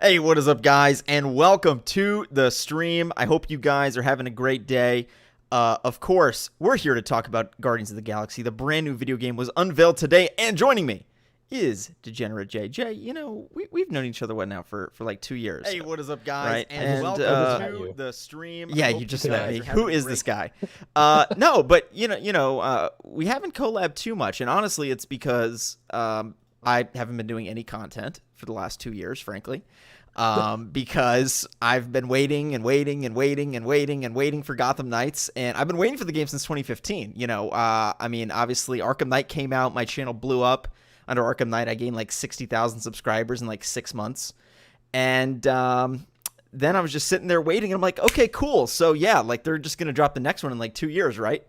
Hey, what is up, guys, and welcome to the stream. I hope you guys are having a great day. Of course, we're here to talk about Guardians of the Galaxy. The brand new video game was unveiled today, and joining me is Degenerate J. Jay, you know, we've known each other, now, for like 2 years. Hey, what is up, guys? Right? And welcome to the stream. Yeah, you just met me. Who is this guy? No, but, we haven't collabed too much, and honestly, it's because I haven't been doing any content for the last 2 years, frankly. Because I've been waiting for Gotham Knights, and I've been waiting for the game since 2015. I mean, obviously Arkham Knight came out, my channel blew up. Under Arkham Knight, I gained like 60,000 subscribers in like 6 months, and then I was just sitting there waiting, and I'm like, okay, cool. So yeah, like they're just gonna drop the next one in like 2 years, right?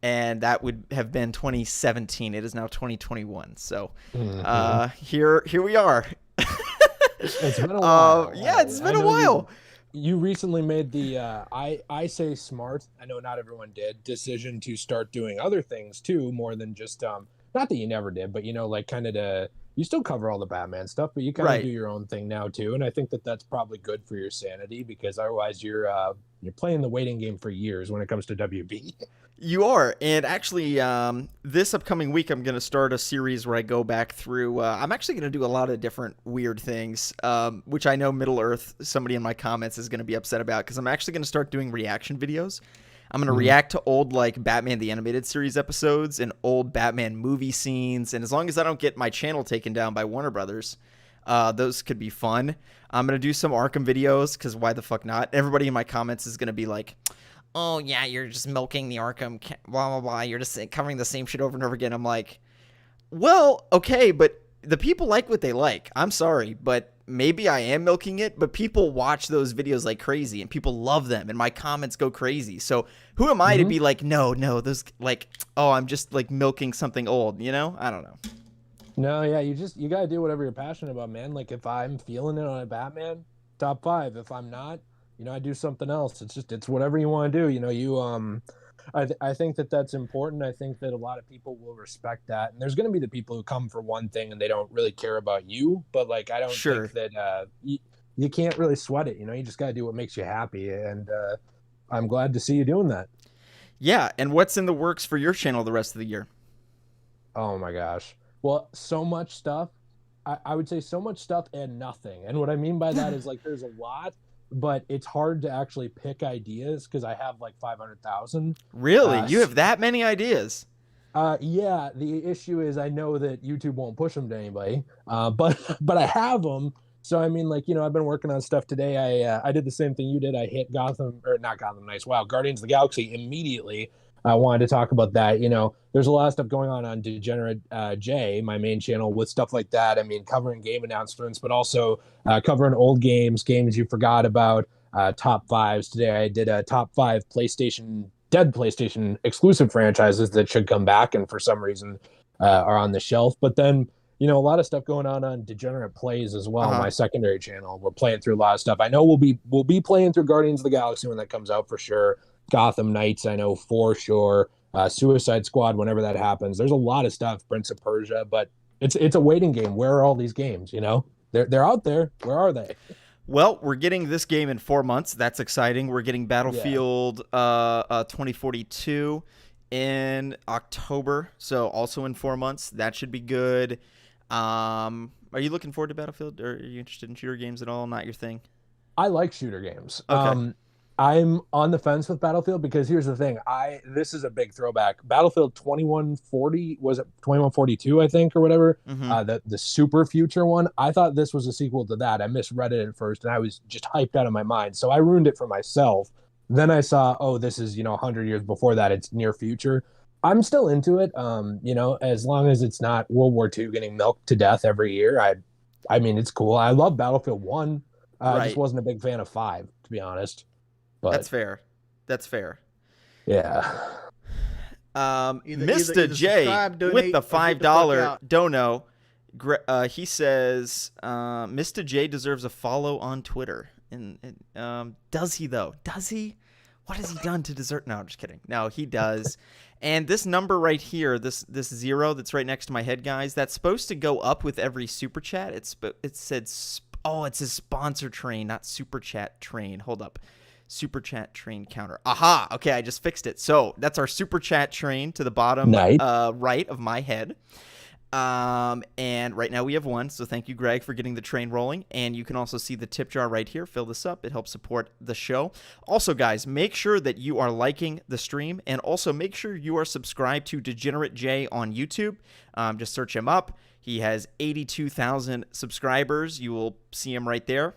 And that would have been 2017. It is now 2021. So here we are. It's been a while. Yeah, it's been a while. You recently made the I say smart, I know not everyone did, decision to start doing other things too, more than just not that you never did, but like kind of you still cover all the Batman stuff, but you kind of do your own thing now too, and I think that that's probably good for your sanity, because otherwise you're playing the waiting game for years when it comes to WB. You are, and actually, this upcoming week, I'm going to start a series where I go back through. I'm actually going to do a lot of different weird things, which I know Middle Earth, somebody in my comments, is going to be upset about, because I'm actually going to start doing reaction videos. I'm going to react to old, like, Batman the Animated Series episodes and old Batman movie scenes, and as long as I don't get my channel taken down by Warner Brothers, those could be fun. I'm going to do some Arkham videos, because why the fuck not? Everybody in my comments is going to be like, oh, yeah, you're just milking the Arkham, blah, blah, blah. You're just covering the same shit over and over again. I'm like, well, okay, but the people like what they like. I'm sorry, but maybe I am milking it, but people watch those videos like crazy, and people love them, and my comments go crazy. So who am I to be like, no, those, like, oh, I'm just, like, milking something old, I don't know. No, yeah, you got to do whatever you're passionate about, man. Like, if I'm feeling it on a Batman, top 5. If I'm not, I do something else. It's whatever you want to do. I think that that's important. I think that a lot of people will respect that. And there's going to be the people who come for one thing and they don't really care about you. But like, I don't think that you can't really sweat it. You just got to do what makes you happy. And I'm glad to see you doing that. Yeah. And what's in the works for your channel the rest of the year? Oh my gosh. Well, so much stuff. I would say so much stuff and nothing. And what I mean by that is like, there's a lot, but it's hard to actually pick ideas because I have like 500,000. Really? You have that many ideas? Yeah. The issue is I know that YouTube won't push them to anybody, but I have them. So, I mean, like, I've been working on stuff today. I did the same thing you did. I hit not Gotham Knights. Wow. Guardians of the Galaxy immediately. I wanted to talk about that. There's a lot of stuff going on Degenerate J, my main channel, with stuff like that. I mean, covering game announcements, but also covering old games you forgot about, top 5s. Today I did a top 5 dead PlayStation exclusive franchises that should come back and for some reason are on the shelf. But then, a lot of stuff going on Degenerate Plays as well, my secondary channel. We're playing through a lot of stuff. I know we'll be playing through Guardians of the Galaxy when that comes out for sure. Gotham Knights, I know for sure. Suicide Squad, whenever that happens. There's a lot of stuff. Prince of Persia, but it's a waiting game. Where are all these games? They're out there. Where are they? Well, we're getting this game in 4 months. That's exciting. We're getting Battlefield 2042 in October, so also in 4 months. That should be good. Are you looking forward to Battlefield, or are you interested in shooter games at all? Not your thing? I like shooter games. Okay. I'm on the fence with Battlefield because here's the thing. This is a big throwback. Battlefield 2140, was it 2142, I think, or whatever? The super future one. I thought this was a sequel to that. I misread it at first, and I was just hyped out of my mind. So I ruined it for myself. Then I saw, oh, this is 100 years before that. It's near future. I'm still into it. As long as it's not World War II getting milked to death every year. I mean, it's cool. I love Battlefield 1. I just wasn't a big fan of 5, to be honest. But That's fair. Yeah. Mr. J with the $5 dono. He says Mr. J deserves a follow on Twitter. And does he though? Does he? What has he done to deserve? No, I'm just kidding. No, he does. And this number right here, this 0 that's right next to my head, guys, that's supposed to go up with every super chat. It said Oh, it says sponsor train, not super chat train. Hold up. Super chat train counter. Aha. Okay, I just fixed it. So that's our super chat train to the bottom right of my head. And right now we have one. So thank you, Greg, for getting the train rolling. And you can also see the tip jar right here. Fill this up. It helps support the show. Also, guys, make sure that you are liking the stream, and also make sure you are subscribed to Degenerate J on YouTube. Just search him up. He has 82,000 subscribers. You will see him right there.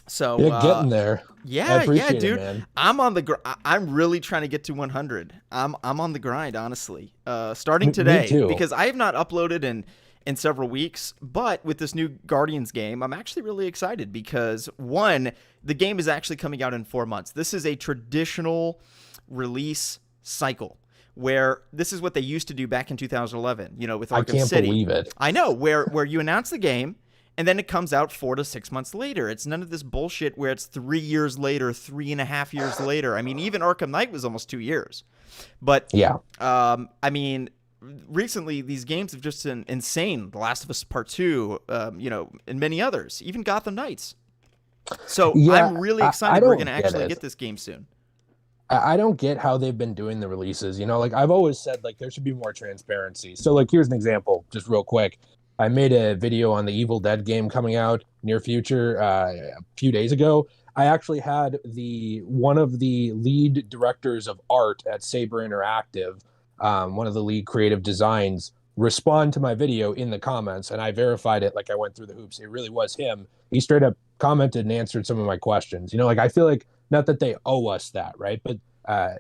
So you're getting there. Yeah, dude. It, I'm on the I'm really trying to get to 100. I'm on the grind, honestly. Starting today, because I have not uploaded in several weeks. But with this new Guardians game, I'm actually really excited because one, the game is actually coming out in 4 months. This is a traditional release cycle, where this is what they used to do back in 2011. You know, with Arkham City. I can't believe it. I know, where you announce the game, and then it comes out 4 to 6 months later. It's none of this bullshit where it's 3 years later, 3.5 years later. I mean, even Arkham Knight was almost 2 years. But yeah, I mean, recently these games have just been insane. The Last of Us Part 2, you know, and many others, even Gotham Knights. So yeah, I'm really excited we're going to actually get this game soon. I don't get how they've been doing the releases. You know, like I've always said, like there should be more transparency. So like, here's an example, just real quick. I made a video on the Evil Dead game coming out near future a few days ago. I actually had one of the lead directors of art at Saber Interactive, one of the lead creative designs, respond to my video in the comments, and I verified it. Like I went through the hoops. It really was him. He straight up commented and answered some of my questions. You know, like I feel like not that they owe us that, right? But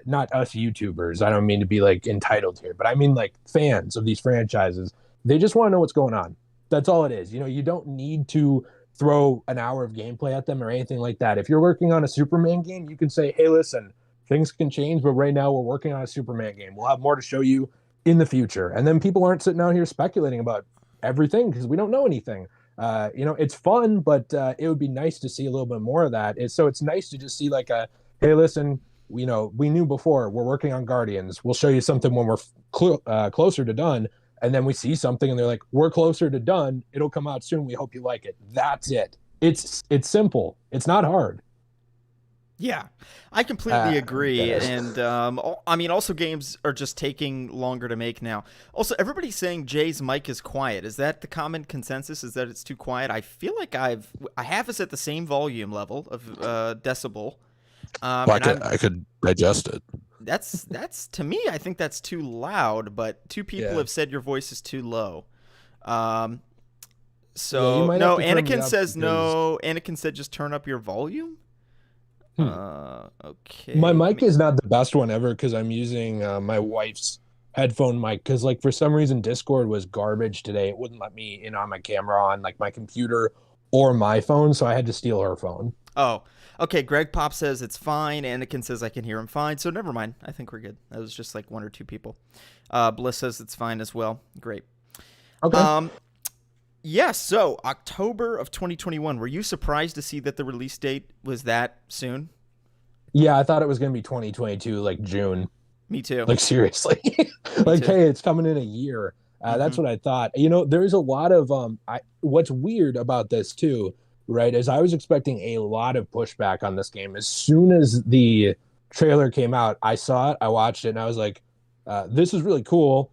not us YouTubers. I don't mean to be like entitled here, but I mean like fans of these franchises. They just want to know what's going on. That's all it is. You know, you don't need to throw an hour of gameplay at them or anything like that. If you're working on a Superman game, you can say, hey, listen, things can change, but right now we're working on a Superman game. We'll have more to show you in the future. And then people aren't sitting out here speculating about everything because we don't know anything. You know, it's fun, but it would be nice to see a little bit more of that. So it's nice to just see like hey, listen, you know, we knew before we're working on Guardians. We'll show you something when we're closer to done. And then we see something and they're like, we're closer to done. It'll come out soon. We hope you like it. That's it. It's simple. It's not hard. Yeah, I completely agree. And I mean, also games are just taking longer to make now. Also, everybody's saying Jay's mic is quiet. Is that the common consensus? Is that it's too quiet? I feel like I have us at the same volume level of decibel. I could digest it. That's to me, I think that's too loud, but two people have said your voice is too low. So no, Anakin says no. Anakin said just turn up your volume. Okay. My mic is not the best one ever because I'm using my wife's headphone mic because like for some reason Discord was garbage today. It wouldn't let me in on my camera on like my computer or my phone, so I had to steal her phone. Oh. Okay, Greg Pop says it's fine. Anakin says I can hear him fine. So never mind. I think we're good. That was just like 1 or 2 people. Bliss says it's fine as well. Great. Okay. Yeah, so October of 2021. Were you surprised to see that the release date was that soon? Yeah, I thought it was going to be 2022, like June. Me too. Like seriously. Like, hey, it's coming in a year. That's what I thought. You know, there's a lot of what's weird about this too, right, is I was expecting a lot of pushback on this game. As soon as the trailer came out, I saw it, I watched it, and I was like, this is really cool.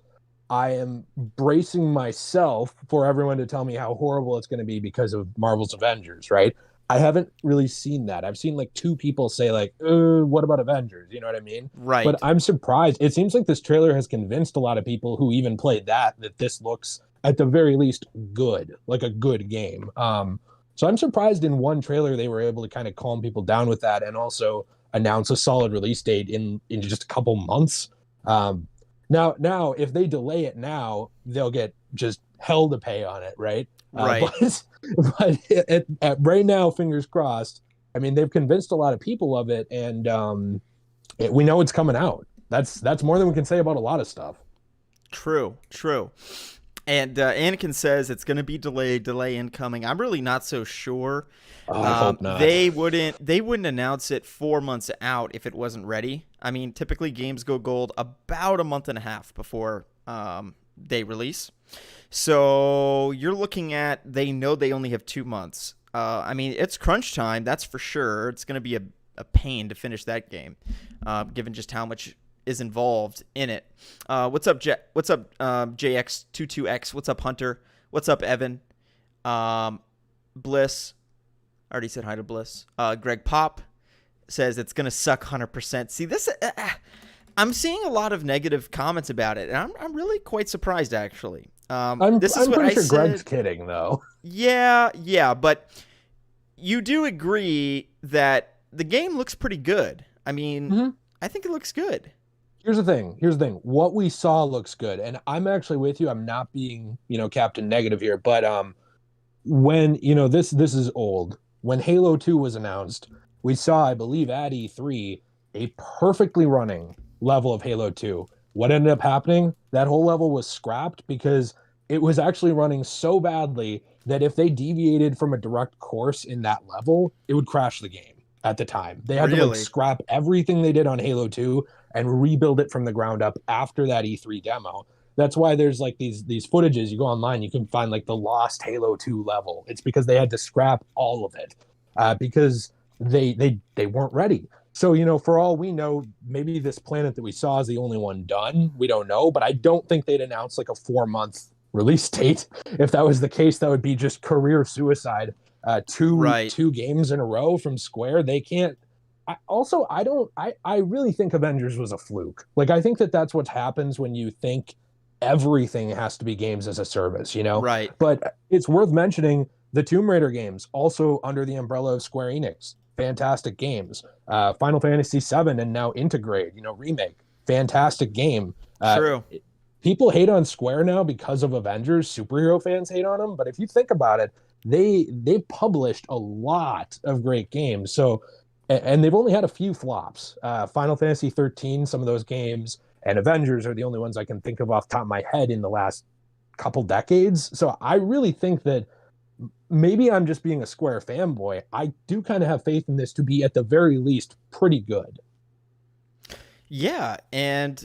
I am bracing myself for everyone to tell me how horrible it's going to be because of Marvel's Avengers, right? I haven't really seen that. I've seen like 2 people say like, what about Avengers? You know what I mean? Right. But I'm surprised. It seems like this trailer has convinced a lot of people who even played that this looks at the very least good, like a good game. So I'm surprised in one trailer they were able to kind of calm people down with that and also announce a solid release date in just a couple months. Now, if they delay it now, they'll get just hell to pay on it, right? Right. But right now, fingers crossed. I mean, they've convinced a lot of people of it, and we know it's coming out. That's more than we can say about a lot of stuff. True. And Anakin says it's going to be delay incoming. I'm really not so sure. I hope not. They wouldn't announce it 4 months out if it wasn't ready. I mean, typically games go gold about a month and a half before they release. So you're looking at, they know they only have 2 months. I mean, it's crunch time, that's for sure. It's going to be a pain to finish that game, given just how much is involved in it. What's up, JX22X? What's up, Hunter? What's up, Evan? Bliss. I already said hi to Bliss. Greg Pop says it's going to suck 100%. See, this... I'm seeing a lot of negative comments about it, and I'm really quite surprised, actually. I'm pretty sure Greg's kidding, though. Yeah, but you do agree that the game looks pretty good. I mean, I think it looks good. Here's the thing. What we saw looks good, and I'm actually with you. I'm not being, Captain Negative here, but when, this is old. When Halo 2 was announced, we saw, I believe, at E3, a perfectly running level of Halo 2. What ended up happening? That whole level was scrapped because it was actually running so badly that if they deviated from a direct course in that level, it would crash the game at the time. They had to scrap everything they did on Halo 2 and rebuild it from the ground up after that E3 demo. That's why there's these footages. You go online, you can find the lost Halo 2 level. It's because they had to scrap all of it because they weren't ready. So, for all we know, maybe this planet that we saw is the only one done. We don't know, but I don't think they'd announce a 4-month release date. If that was the case, that would be just career suicide. Two games in a row from Square. They can't. I really think Avengers was a fluke. I think that's what happens when you think everything has to be games as a service, Right. But it's worth mentioning the Tomb Raider games, also under the umbrella of Square Enix. Fantastic games. Final Fantasy VII and now Integrate, remake. Fantastic game. True. People hate on Square now because of Avengers. Superhero fans hate on them. But if you think about it, they published a lot of great games. So, and they've only had a few flops. Final Fantasy 13, some of those games, and Avengers are the only ones I can think of off the top of my head in the last couple decades. So I really think that maybe I'm just being a Square fanboy. I do kind of have faith in this to be, at the very least, pretty good. Yeah, and,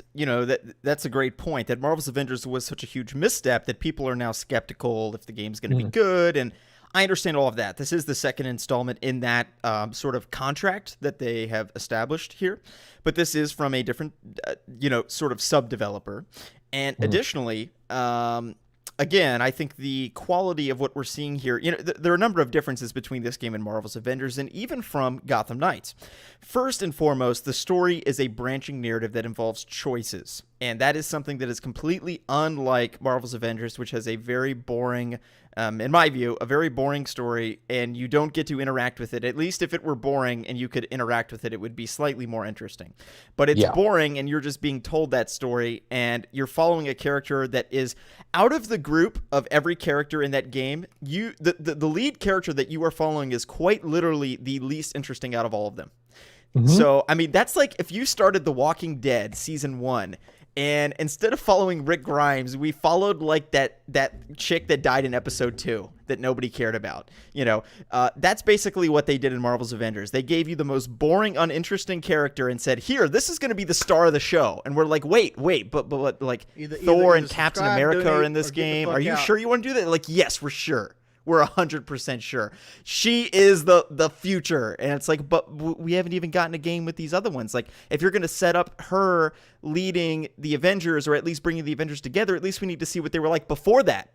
that's a great point, that Marvel's Avengers was such a huge misstep that people are now skeptical if the game's going to be good, and I understand all of that. This is the second installment in that sort of contract that they have established here, but this is from a different, sort of sub-developer, and additionally, again, I think the quality of what we're seeing here, there are a number of differences between this game and Marvel's Avengers, and even from Gotham Knights. First and foremost, the story is a branching narrative that involves choices, and that is something that is completely unlike Marvel's Avengers, which has a very boring, in my view, a very boring story, and you don't get to interact with it. At least if it were boring and you could interact with it, it would be slightly more interesting. But it's boring, and you're just being told that story, and you're following a character that is out of the group of every character in that game. The lead character that you are following is quite literally the least interesting out of all of them. So, I mean, that's like if you started The Walking Dead season 1, and instead of following Rick Grimes, we followed that chick that died in episode 2 that nobody cared about. That's basically what they did in Marvel's Avengers. They gave you the most boring, uninteresting character and said, "Here, this is going to be the star of the show." And we're like, "Wait, but Thor and Captain America are in this game. Are you sure you want to do that?" Yes, we're sure. We're 100% sure. She is the future. And it's but we haven't even gotten a game with these other ones. If you're going to set up her leading the Avengers, or at least bringing the Avengers together, at least we need to see what they were like before that.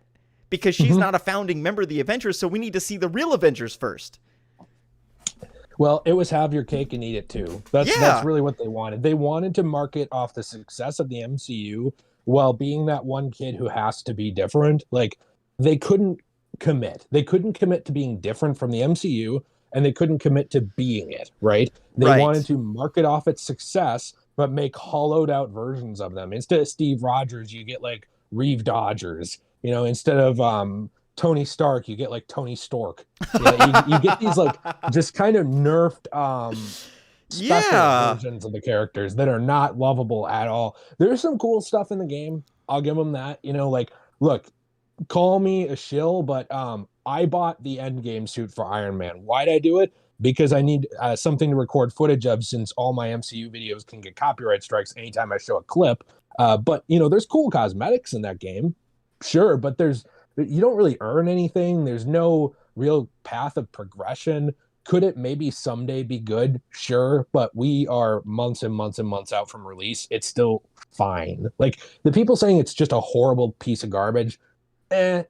Because she's not a founding member of the Avengers, so we need to see the real Avengers first. Well, it was have your cake and eat it too. That's really what they wanted. They wanted to market off the success of the MCU while being that one kid who has to be different. They couldn't commit. They couldn't commit to being different from the MCU, and they couldn't commit to being it, right? They wanted to market off its success, but make hollowed out versions of them. Instead of Steve Rogers, you get Reeve Dodgers. Instead of Tony Stark, you get Tony Stork. You get these just kind of nerfed special versions of the characters that are not lovable at all. There's some cool stuff in the game. I'll give them that. Look, call me a shill, but I bought the Endgame suit for Iron Man. Why'd I do it? Because I need something to record footage of, since all my MCU videos can get copyright strikes anytime I show a clip. But there's cool cosmetics in that game, sure, but you don't really earn anything. There's no real path of progression. Could it maybe someday be good? Sure, but we are months and months and months out from release. It's still fine. Like, the people saying it's just a horrible piece of garbage,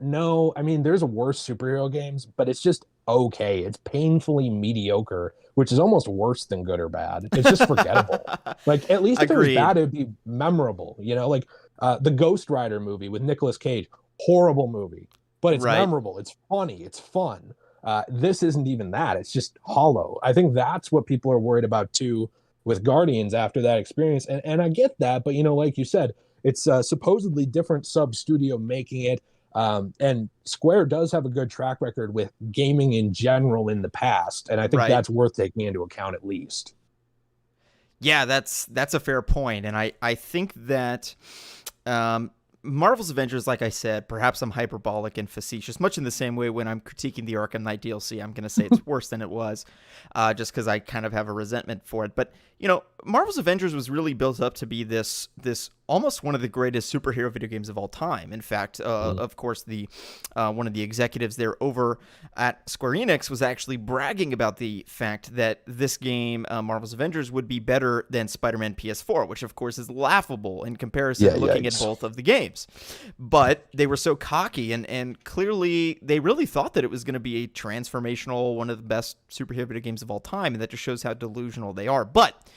no. I mean, there's worse superhero games, but it's just okay. It's painfully mediocre, which is almost worse than good or bad. It's just forgettable. Like, at least if it was bad, it'd be memorable. You know, like the Ghost Rider movie with Nicolas Cage, horrible movie, but it's memorable. It's funny. It's fun. This isn't even that. It's just hollow. I think that's what people are worried about too with Guardians after that experience. And I get that, but, you know, like you said, it's supposedly different sub studio making it. And Square does have a good track record with gaming in general in the past. And I think that's worth taking into account at least. Yeah, that's a fair point. And I think that Marvel's Avengers, like I said, perhaps I'm hyperbolic and facetious, much in the same way when I'm critiquing the Arkham Knight DLC, I'm going to say it's worse than it was, just because I kind of have a resentment for it. But, you know, Marvel's Avengers was really built up to be this almost one of the greatest superhero video games of all time. In fact, of course, the one of the executives there over at Square Enix was actually bragging about the fact that this game, Marvel's Avengers, would be better than Spider-Man PS4, which of course is laughable in comparison looking at both of the games. But they were so cocky, and clearly they really thought that it was going to be a transformational, one of the best superhero video games of all time, and that just shows how delusional they are. But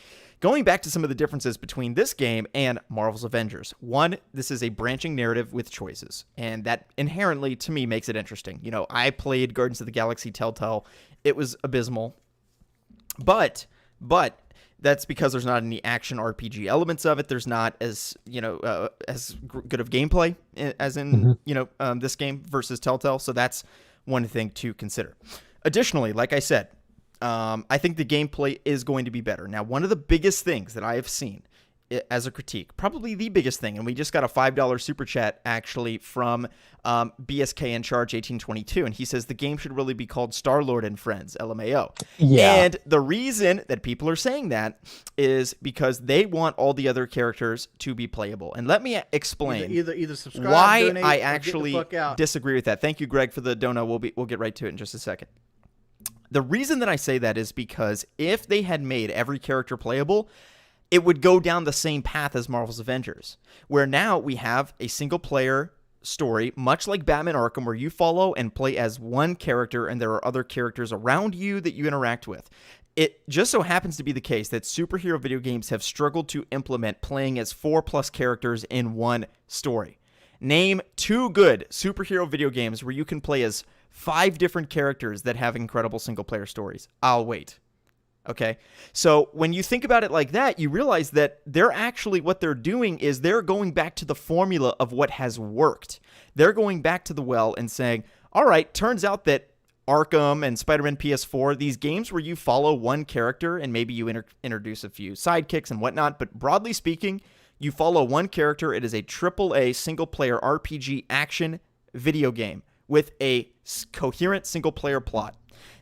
going back to some of the differences between this game and Marvel's Avengers. One, this is a branching narrative with choices, and that inherently, to me, makes it interesting. You know, I played Guardians of the Galaxy Telltale. It was abysmal. But that's because there's not any action RPG elements of it. There's not as, you know, as good of gameplay as in, you know, this game versus Telltale. So that's one thing to consider. Additionally, like I said, I think the gameplay is going to be better. Now, one of the biggest things that I have seen as a critique, probably the biggest thing, and we just got a $5 super chat actually from BSK in Charge 1822, and he says the game should really be called Star-Lord and Friends, LMAO. Yeah. And the reason that people are saying that is because they want all the other characters to be playable. And let me explain either subscribe, why donate, I actually disagree with that. Thank you, Greg, for the dono. We'll get right to it in just a second. The reason that I say that is because if they had made every character playable, it would go down the same path as Marvel's Avengers, where now we have a single-player story, much like Batman Arkham, where you follow and play as one character and there are other characters around you that you interact with. It just so happens to be the case that superhero video games have struggled to implement playing as 4+ characters in one story. Name 2 good superhero video games where you can play as 5 different characters that have incredible single-player stories. I'll wait. Okay, so when you think about it like that, you realize that they're actually, what they're doing is they're going back to the formula of what has worked. They're going back to the well and saying, all right, turns out that Arkham and Spider-Man PS4, these games where you follow one character and maybe you introduce a few sidekicks and whatnot, but broadly speaking, you follow one character. It is a AAA single-player RPG action video game with a coherent single-player plot.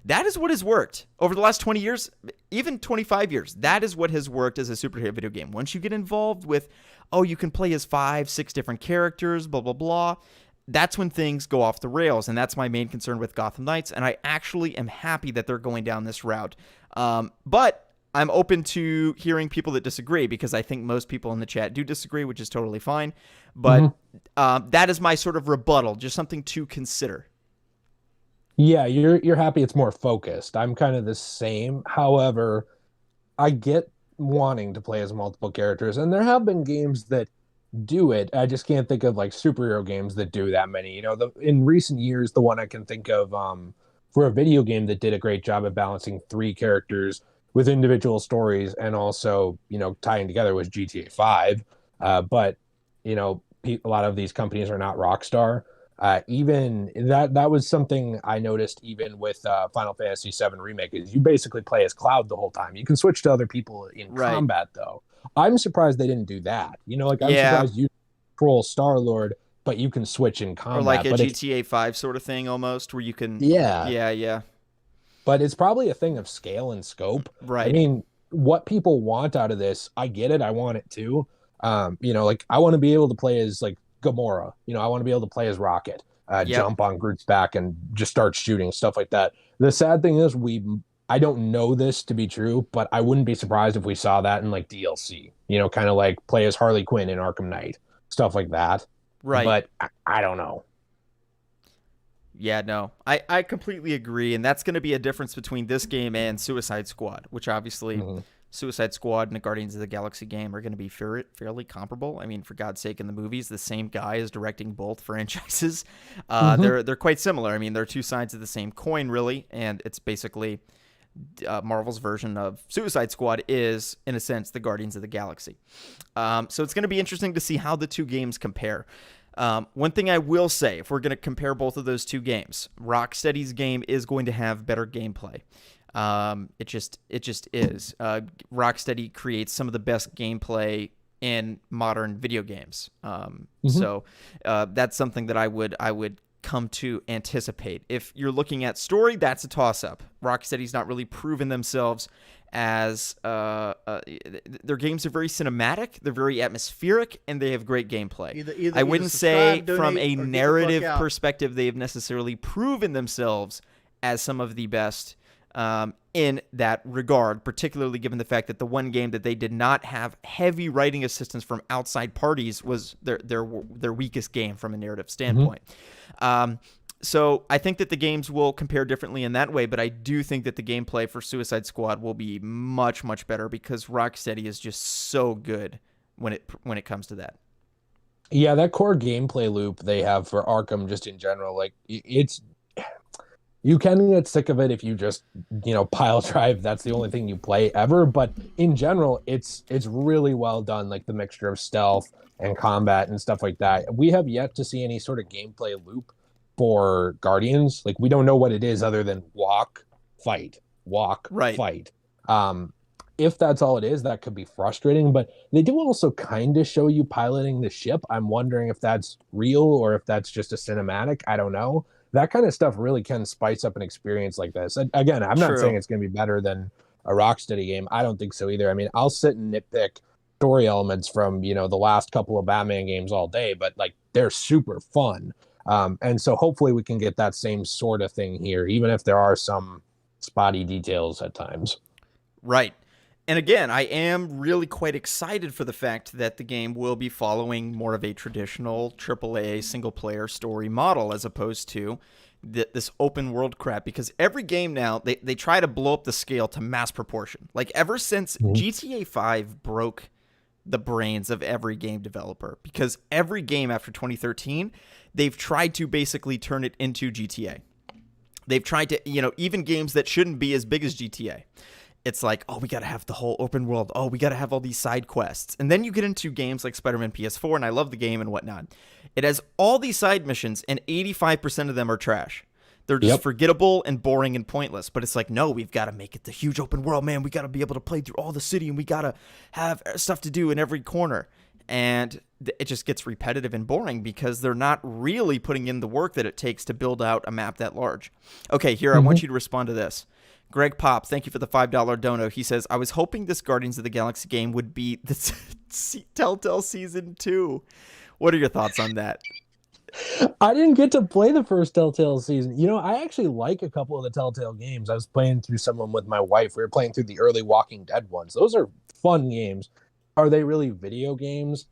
That is what has worked over the last 20 years, even 25 years. That is what has worked as a superhero video game. Once you get involved with, oh, you can play as 5, 6 different characters, blah, blah, blah, that's when things go off the rails. And that's my main concern with Gotham Knights. And I actually am happy that they're going down this route. But I'm open to hearing people that disagree, because I think most people in the chat do disagree, which is totally fine. But that is my sort of rebuttal, just something to consider. Yeah, you're happy it's more focused. I'm kind of the same. However, I get wanting to play as multiple characters, and there have been games that do it. I just can't think of like superhero games that do that many. You know, in recent years, the one I can think of for a video game that did a great job of balancing 3 characters with individual stories and also, you know, tying together was GTA 5. But, you know, a lot of these companies are not Rockstar. Even that was something I noticed even with Final Fantasy VII Remake, is you basically play as Cloud the whole time. You can switch to other people in combat, though. I'm surprised they didn't do that. You know, like I'm surprised you control Star-Lord, but you can switch in combat. Or like a GTA 5 sort of thing almost, where you can... Yeah. But it's probably a thing of scale and scope. Right. I mean, what people want out of this, I get it. I want it too. You know, like I want to be able to play as like Gamora. You know, I want to be able to play as Rocket. jump on Groot's back and just start shooting, stuff like that. The sad thing is I don't know this to be true, but I wouldn't be surprised if we saw that in like DLC, kind of like play as Harley Quinn in Arkham Knight, stuff like that. Right. But I don't know. Yeah, no, I completely agree. And that's going to be a difference between this game and Suicide Squad, which obviously Suicide Squad and the Guardians of the Galaxy game are going to be fairly comparable. I mean, for God's sake, in the movies, the same guy is directing both franchises. They're quite similar. I mean, they're two sides of the same coin, really. And it's basically Marvel's version of Suicide Squad is, in a sense, the Guardians of the Galaxy. So it's going to be interesting to see how the two games compare. One thing I will say, if we're going to compare both of those two games, Rocksteady's game is going to have better gameplay. It just is. Rocksteady creates some of the best gameplay in modern video games. So that's something that I would come to anticipate. If you're looking at story, that's a toss-up. Rocksteady's not really proven themselves as their games are very cinematic, they're very atmospheric, and they have great gameplay. I wouldn't say from a narrative perspective they have necessarily proven themselves as some of the best in that regard, particularly given the fact that the one game that they did not have heavy writing assistance from outside parties was their weakest game from a narrative standpoint. So I think that the games will compare differently in that way, but I do think that the gameplay for Suicide Squad will be much, much better because Rocksteady is just so good when it comes to that. Yeah, that core gameplay loop they have for Arkham just in general, like it's you can get sick of it if you just, pile drive. That's the only thing you play ever. But in general, it's really well done, like the mixture of stealth and combat and stuff like that. We have yet to see any sort of gameplay loop for Guardians. Like, we don't know what it is other than walk, fight, fight. If that's all it is, that could be frustrating. But they do also kind of show you piloting the ship. I'm wondering if that's real or if that's just a cinematic. I don't know. That kind of stuff really can spice up an experience like this. And again, I'm not saying it's going to be better than a Rocksteady game. I don't think so either. I mean, I'll sit and nitpick story elements from, the last couple of Batman games all day, but like they're super fun. And so hopefully we can get that same sort of thing here, even if there are some spotty details at times. Right. And again, I am really quite excited for the fact that the game will be following more of a traditional AAA single-player story model as opposed to this open world crap, because every game now, they try to blow up the scale to mass proportion. Like ever since GTA 5 broke the brains of every game developer, because every game after 2013, they've tried to basically turn it into GTA. They've tried to, even games that shouldn't be as big as GTA. It's like, oh, we got to have the whole open world. Oh, we got to have all these side quests. And then you get into games like Spider-Man PS4, and I love the game and whatnot. It has all these side missions, and 85% of them are trash. They're just forgettable and boring and pointless. But it's like, no, we've got to make it the huge open world, man. We got to be able to play through all the city, and we got to have stuff to do in every corner. And it just gets repetitive and boring because they're not really putting in the work that it takes to build out a map that large. Okay, here, I want you to respond to this. Greg Pop, thank you for the $5 dono. He says, I was hoping this Guardians of the Galaxy game would be the Telltale Season 2. What are your thoughts on that? I didn't get to play the first Telltale season. I actually like a couple of the Telltale games. I was playing through some of them with my wife. We were playing through the early Walking Dead ones. Those are fun games. Are they really video games?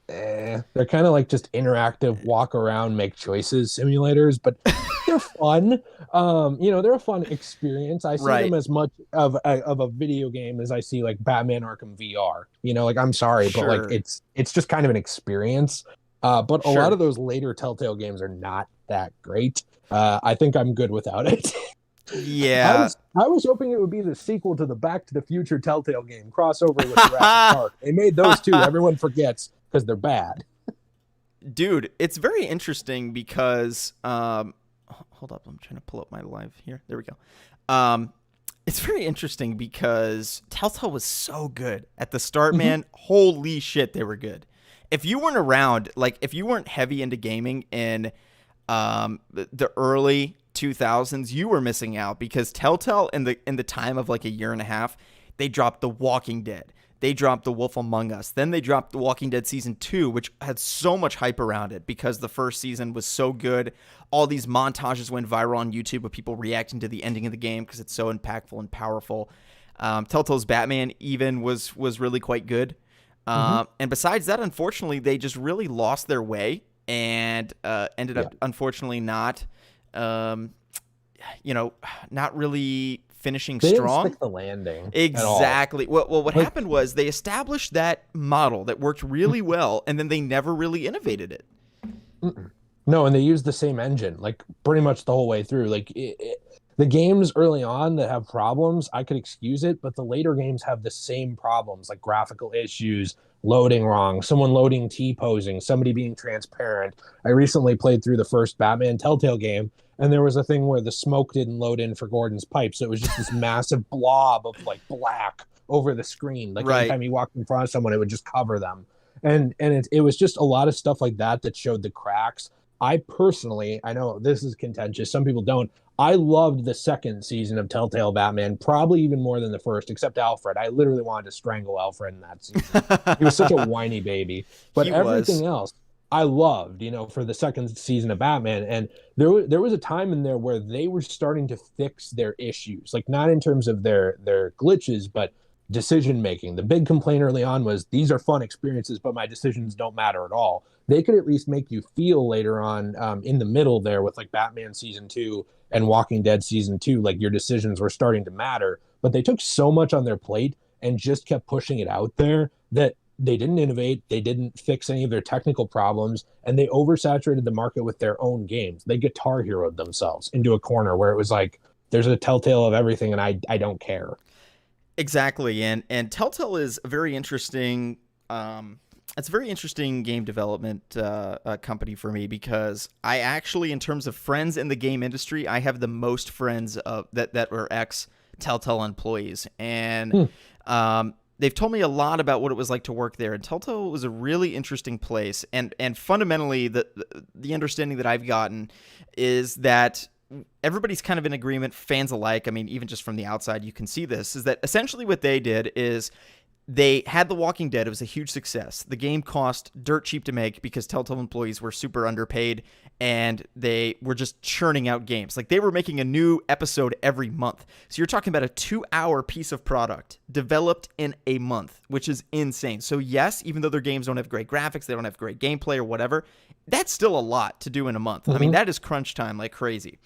They're kind of like just interactive walk around, make choices simulators, but they're fun. They're a fun experience. I see them as much of a video game as I see like Batman Arkham VR. I'm sorry, but like it's just kind of an experience. But a lot of those later Telltale games are not that great. I think I'm good without it. Yeah. I was hoping it would be the sequel to the Back to the Future Telltale game, crossover with Jurassic Park. They made those two. Everyone forgets because they're bad. Dude, it's very interesting because hold up, I'm trying to pull up my live here. There we go. It's very interesting because Telltale was so good at the start, man. Holy shit, they were good. If you weren't around, like if you weren't heavy into gaming in the early 2000s, you were missing out because Telltale in the time of like a year and a half, they dropped The Walking Dead. They dropped The Wolf Among Us. Then they dropped The Walking Dead Season 2, which had so much hype around it because the first season was so good. All these montages went viral on YouTube of people reacting to the ending of the game because it's so impactful and powerful. Telltale's Batman even was really quite good. And besides that, unfortunately, they just really lost their way and ended up, unfortunately, not really finishing they strong. Didn't stick the landing. Exactly. Well, what happened was they established that model that worked really well, and then they never really innovated it. No, and they used the same engine, like pretty much the whole way through. Like the games early on that have problems, I could excuse it, but the later games have the same problems, like graphical issues, loading wrong, someone loading T-posing, somebody being transparent. I recently played through the first Batman Telltale game, and there was a thing where the smoke didn't load in for Gordon's pipe, so it was just this massive blob of like black over the screen. Like anytime you walked in front of someone, it would just cover them. And it was just a lot of stuff like that showed the cracks. I personally, I know this is contentious, some people don't. I loved the second season of Telltale Batman, probably even more than the first, except Alfred. I literally wanted to strangle Alfred in that season. He was such a whiny baby. But everything else, I loved, for the second season of Batman. And there was a time in there where they were starting to fix their issues, like not in terms of their glitches, but decision making. The big complaint early on was, these are fun experiences, but my decisions don't matter at all. They could at least make you feel later on in the middle there with like Batman Season 2 and Walking Dead Season 2, like your decisions were starting to matter. But they took so much on their plate and just kept pushing it out there that they didn't innovate, they didn't fix any of their technical problems, and they oversaturated the market with their own games. They Guitar Hero'd themselves into a corner where it was like, there's a Telltale of everything and I don't care. Exactly, and Telltale is a very interesting. It's a very interesting game development company for me because I actually, in terms of friends in the game industry, I have the most friends that were ex-Telltale employees, and they've told me a lot about what it was like to work there. And Telltale was a really interesting place, and fundamentally, the understanding that I've gotten is that everybody's kind of in agreement, fans alike. I mean, even just from the outside, you can see this, is that essentially what they did is they had The Walking Dead. It was a huge success. The game cost dirt cheap to make because Telltale employees were super underpaid and they were just churning out games. Like they were making a new episode every month. So you're talking about a 2-hour piece of product developed in a month, which is insane. So yes, even though their games don't have great graphics, they don't have great gameplay or whatever, that's still a lot to do in a month. I mean, that is crunch time like crazy.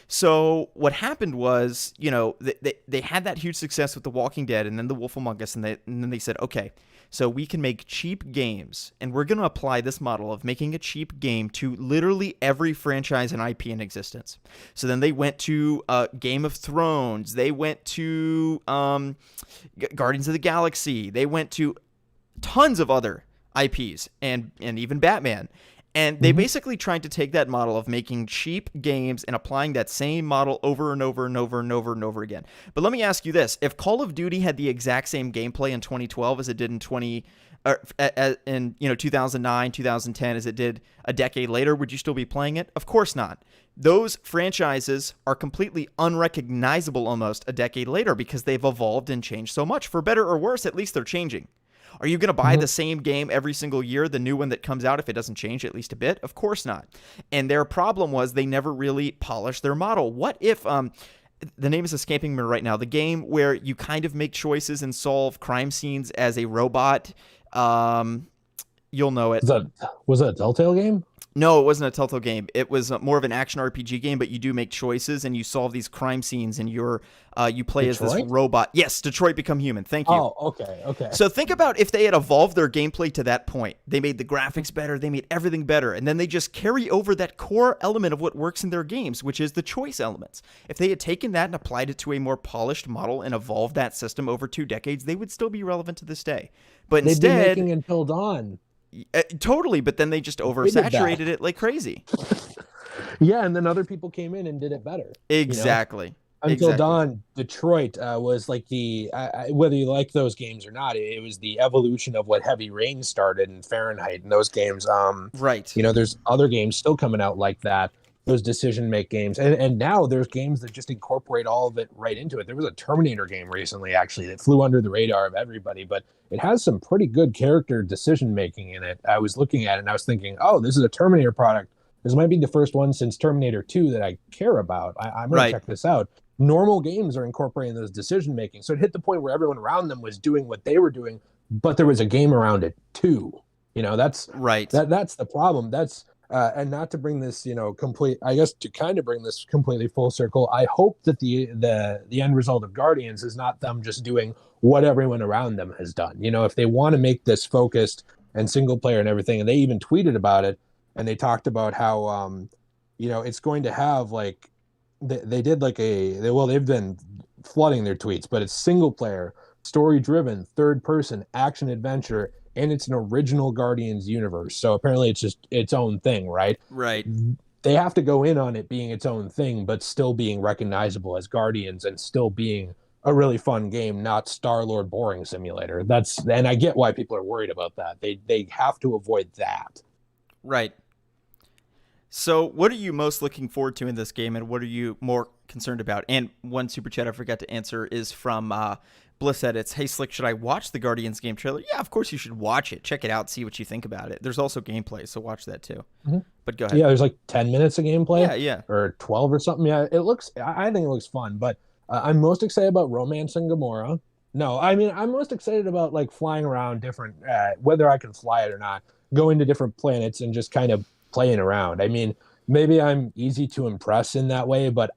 So what happened was, they had that huge success with The Walking Dead and then The Wolf Among Us, and then they said, okay, so we can make cheap games, and we're going to apply this model of making a cheap game to literally every franchise and IP in existence. So then they went to Game of Thrones. They went to Guardians of the Galaxy. They went to tons of other IPs and even Batman. And they basically tried to take that model of making cheap games and applying that same model over and over and over and over and over again. But let me ask you this. If Call of Duty had the exact same gameplay in 2012 as it did in 2009, 2010 as it did a decade later, would you still be playing it? Of course not. Those franchises are completely unrecognizable almost a decade later because they've evolved and changed so much. For better or worse, at least they're changing. Are you going to buy the same game every single year, the new one that comes out, if it doesn't change at least a bit? Of course not. And their problem was they never really polished their model. What if, the name is escaping me right now, the game where you kind of make choices and solve crime scenes as a robot, you'll know it. Was that a Telltale game? No, it wasn't a Telltale game. It was more of an action RPG game, but you do make choices and you solve these crime scenes and you play Detroit? as this robot. Yes, Detroit Become Human. Thank you. Oh, okay. So think about if they had evolved their gameplay to that point. They made the graphics better. They made everything better. And then they just carry over that core element of what works in their games, which is the choice elements. If they had taken that and applied it to a more polished model and evolved that system over 2 decades, they would still be relevant to this day. But They'd instead... be making Until Dawn. Totally, but then they just oversaturated it like crazy. Yeah, and then other people came in and did it better. Exactly. Until Dawn, Detroit was like whether you like those games or not, it was the evolution of what Heavy Rain started in Fahrenheit and those games. Right. There's other games still coming out like that. those decision make games. And now there's games that just incorporate all of it right into it. There was a Terminator game recently, actually, that flew under the radar of everybody, but it has some pretty good character decision making in it. I was looking at it and I was thinking, oh, this is a Terminator product. This might be the first one since Terminator 2 that I care about. I'm going to check this out. Normal games are incorporating those decision making. So it hit the point where everyone around them was doing what they were doing, but there was a game around it too. That's right. That's the problem. That's and not to bring this, to kind of bring this completely full circle, I hope that the end result of Guardians is not them just doing what everyone around them has done. If they want to make this focused and single player and everything, and they even tweeted about it, and they talked about how, it's going to have like, they've been flooding their tweets, but it's single player, story driven, third person, action adventure, and it's an original Guardians universe. So apparently it's just its own thing, right? Right. They have to go in on it being its own thing, but still being recognizable as Guardians and still being a really fun game, not Star-Lord boring simulator. And I get why people are worried about that. They have to avoid that. Right. So what are you most looking forward to in this game, and what are you more concerned about? And one super chat I forgot to answer is from Bliss Edits. Hey, Slick, should I watch the Guardians game trailer? Yeah, of course you should watch it. Check it out. See what you think about it. There's also gameplay, so watch that too. Mm-hmm. But go ahead. Yeah, there's like 10 minutes of gameplay. Yeah. Or 12 or something. Yeah, I think it looks fun. But I'm most excited about romancing Gamora. No, I mean, I'm most excited about like flying around different, whether I can fly it or not, going to different planets and just kind of playing around. I mean, maybe I'm easy to impress in that way, but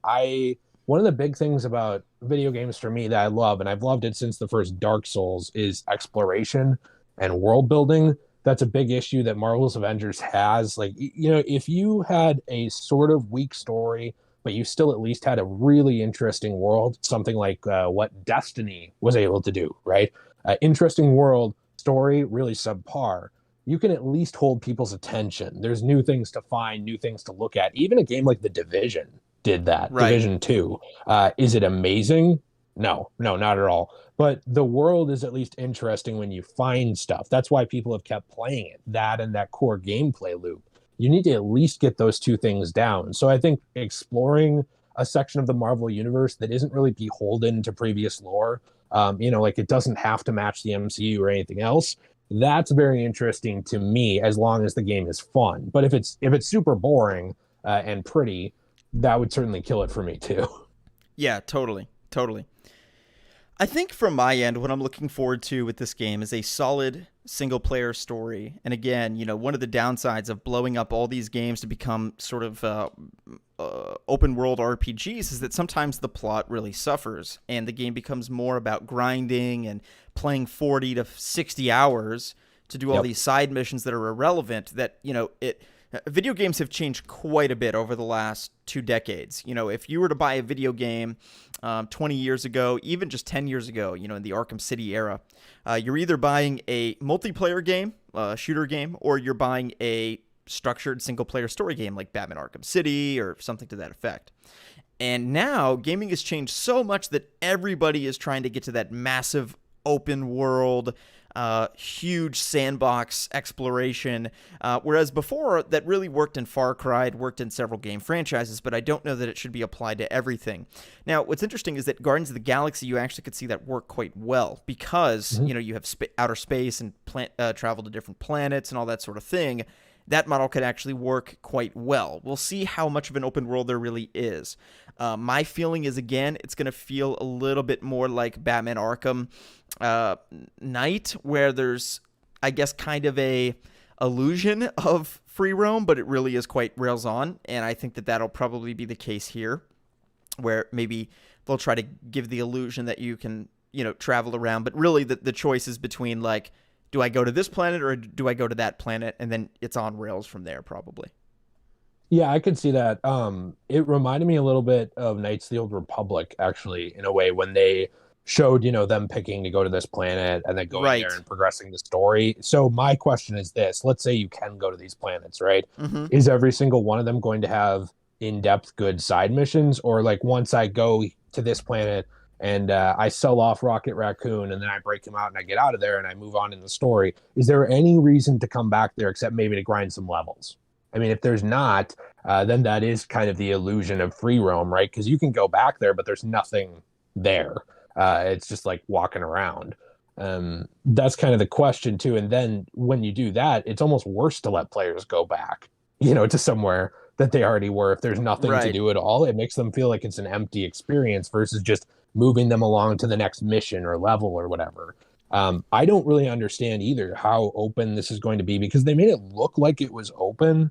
one of the big things about video games for me that I love, and I've loved it since the first Dark Souls, is exploration and world building. That's a big issue that Marvel's Avengers has. Like, if you had a sort of weak story, but you still at least had a really interesting world, something like what Destiny was able to do, right? Interesting world, story, really subpar. You can at least hold people's attention. There's new things to find, new things to look at. Even a game like The Division did that. Right. Division 2. Is it amazing? No, not at all. But the world is at least interesting when you find stuff. That's why people have kept playing it. That and that core gameplay loop. You need to at least get those two things down. So I think exploring a section of the Marvel universe that isn't really beholden to previous lore, like it doesn't have to match the MCU or anything else. That's very interesting to me, as long as the game is fun. But if it's super boring and pretty, that would certainly kill it for me too. Yeah, totally. I think from my end, what I'm looking forward to with this game is a solid single-player story. And again, one of the downsides of blowing up all these games to become sort of open-world RPGs is that sometimes the plot really suffers, and the game becomes more about grinding and playing 40 to 60 hours to do all these side missions that are irrelevant. That, video games have changed quite a bit over the last 2 decades. If you were to buy a video game 20 years ago, even just 10 years ago, in the Arkham City era, you're either buying a multiplayer game, shooter game, or you're buying a structured single-player story game like Batman Arkham City or something to that effect. And now gaming has changed so much that everybody is trying to get to that massive open world, huge sandbox exploration, whereas before that really worked in Far Cry, it worked in several game franchises, but I don't know that it should be applied to everything. Now, what's interesting is that Guardians of the Galaxy, you actually could see that work quite well because, you have outer space and travel to different planets and all that sort of thing. That model could actually work quite well. We'll see how much of an open world there really is. My feeling is, again, it's going to feel a little bit more like Batman Arkham Knight, where there's, I guess, kind of a illusion of free roam, but it really is quite rails on. And I think that that'll probably be the case here, where maybe they'll try to give the illusion that you can, travel around. But really the choice is between, like, do I go to this planet or do I go to that planet? And then it's on rails from there, probably. Yeah, I could see that. It reminded me a little bit of Knights of the Old Republic, actually, in a way, when they showed, them picking to go to this planet and then going there and progressing the story. So my question is this. Let's say you can go to these planets, right? Mm-hmm. Is every single one of them going to have in-depth good side missions? Or like once I go to this planet and I sell off Rocket Racoon and then I break him out and I get out of there and I move on in the story, is there any reason to come back there except maybe to grind some levels? I mean, if there's not, then that is kind of the illusion of free roam, right? Because you can go back there, but there's nothing there. It's just like walking around. That's kind of the question too. And then when you do that, it's almost worse to let players go back, to somewhere that they already were. If there's nothing to do at all, it makes them feel like it's an empty experience versus just moving them along to the next mission or level or whatever. I don't really understand either how open this is going to be, because they made it look like it was open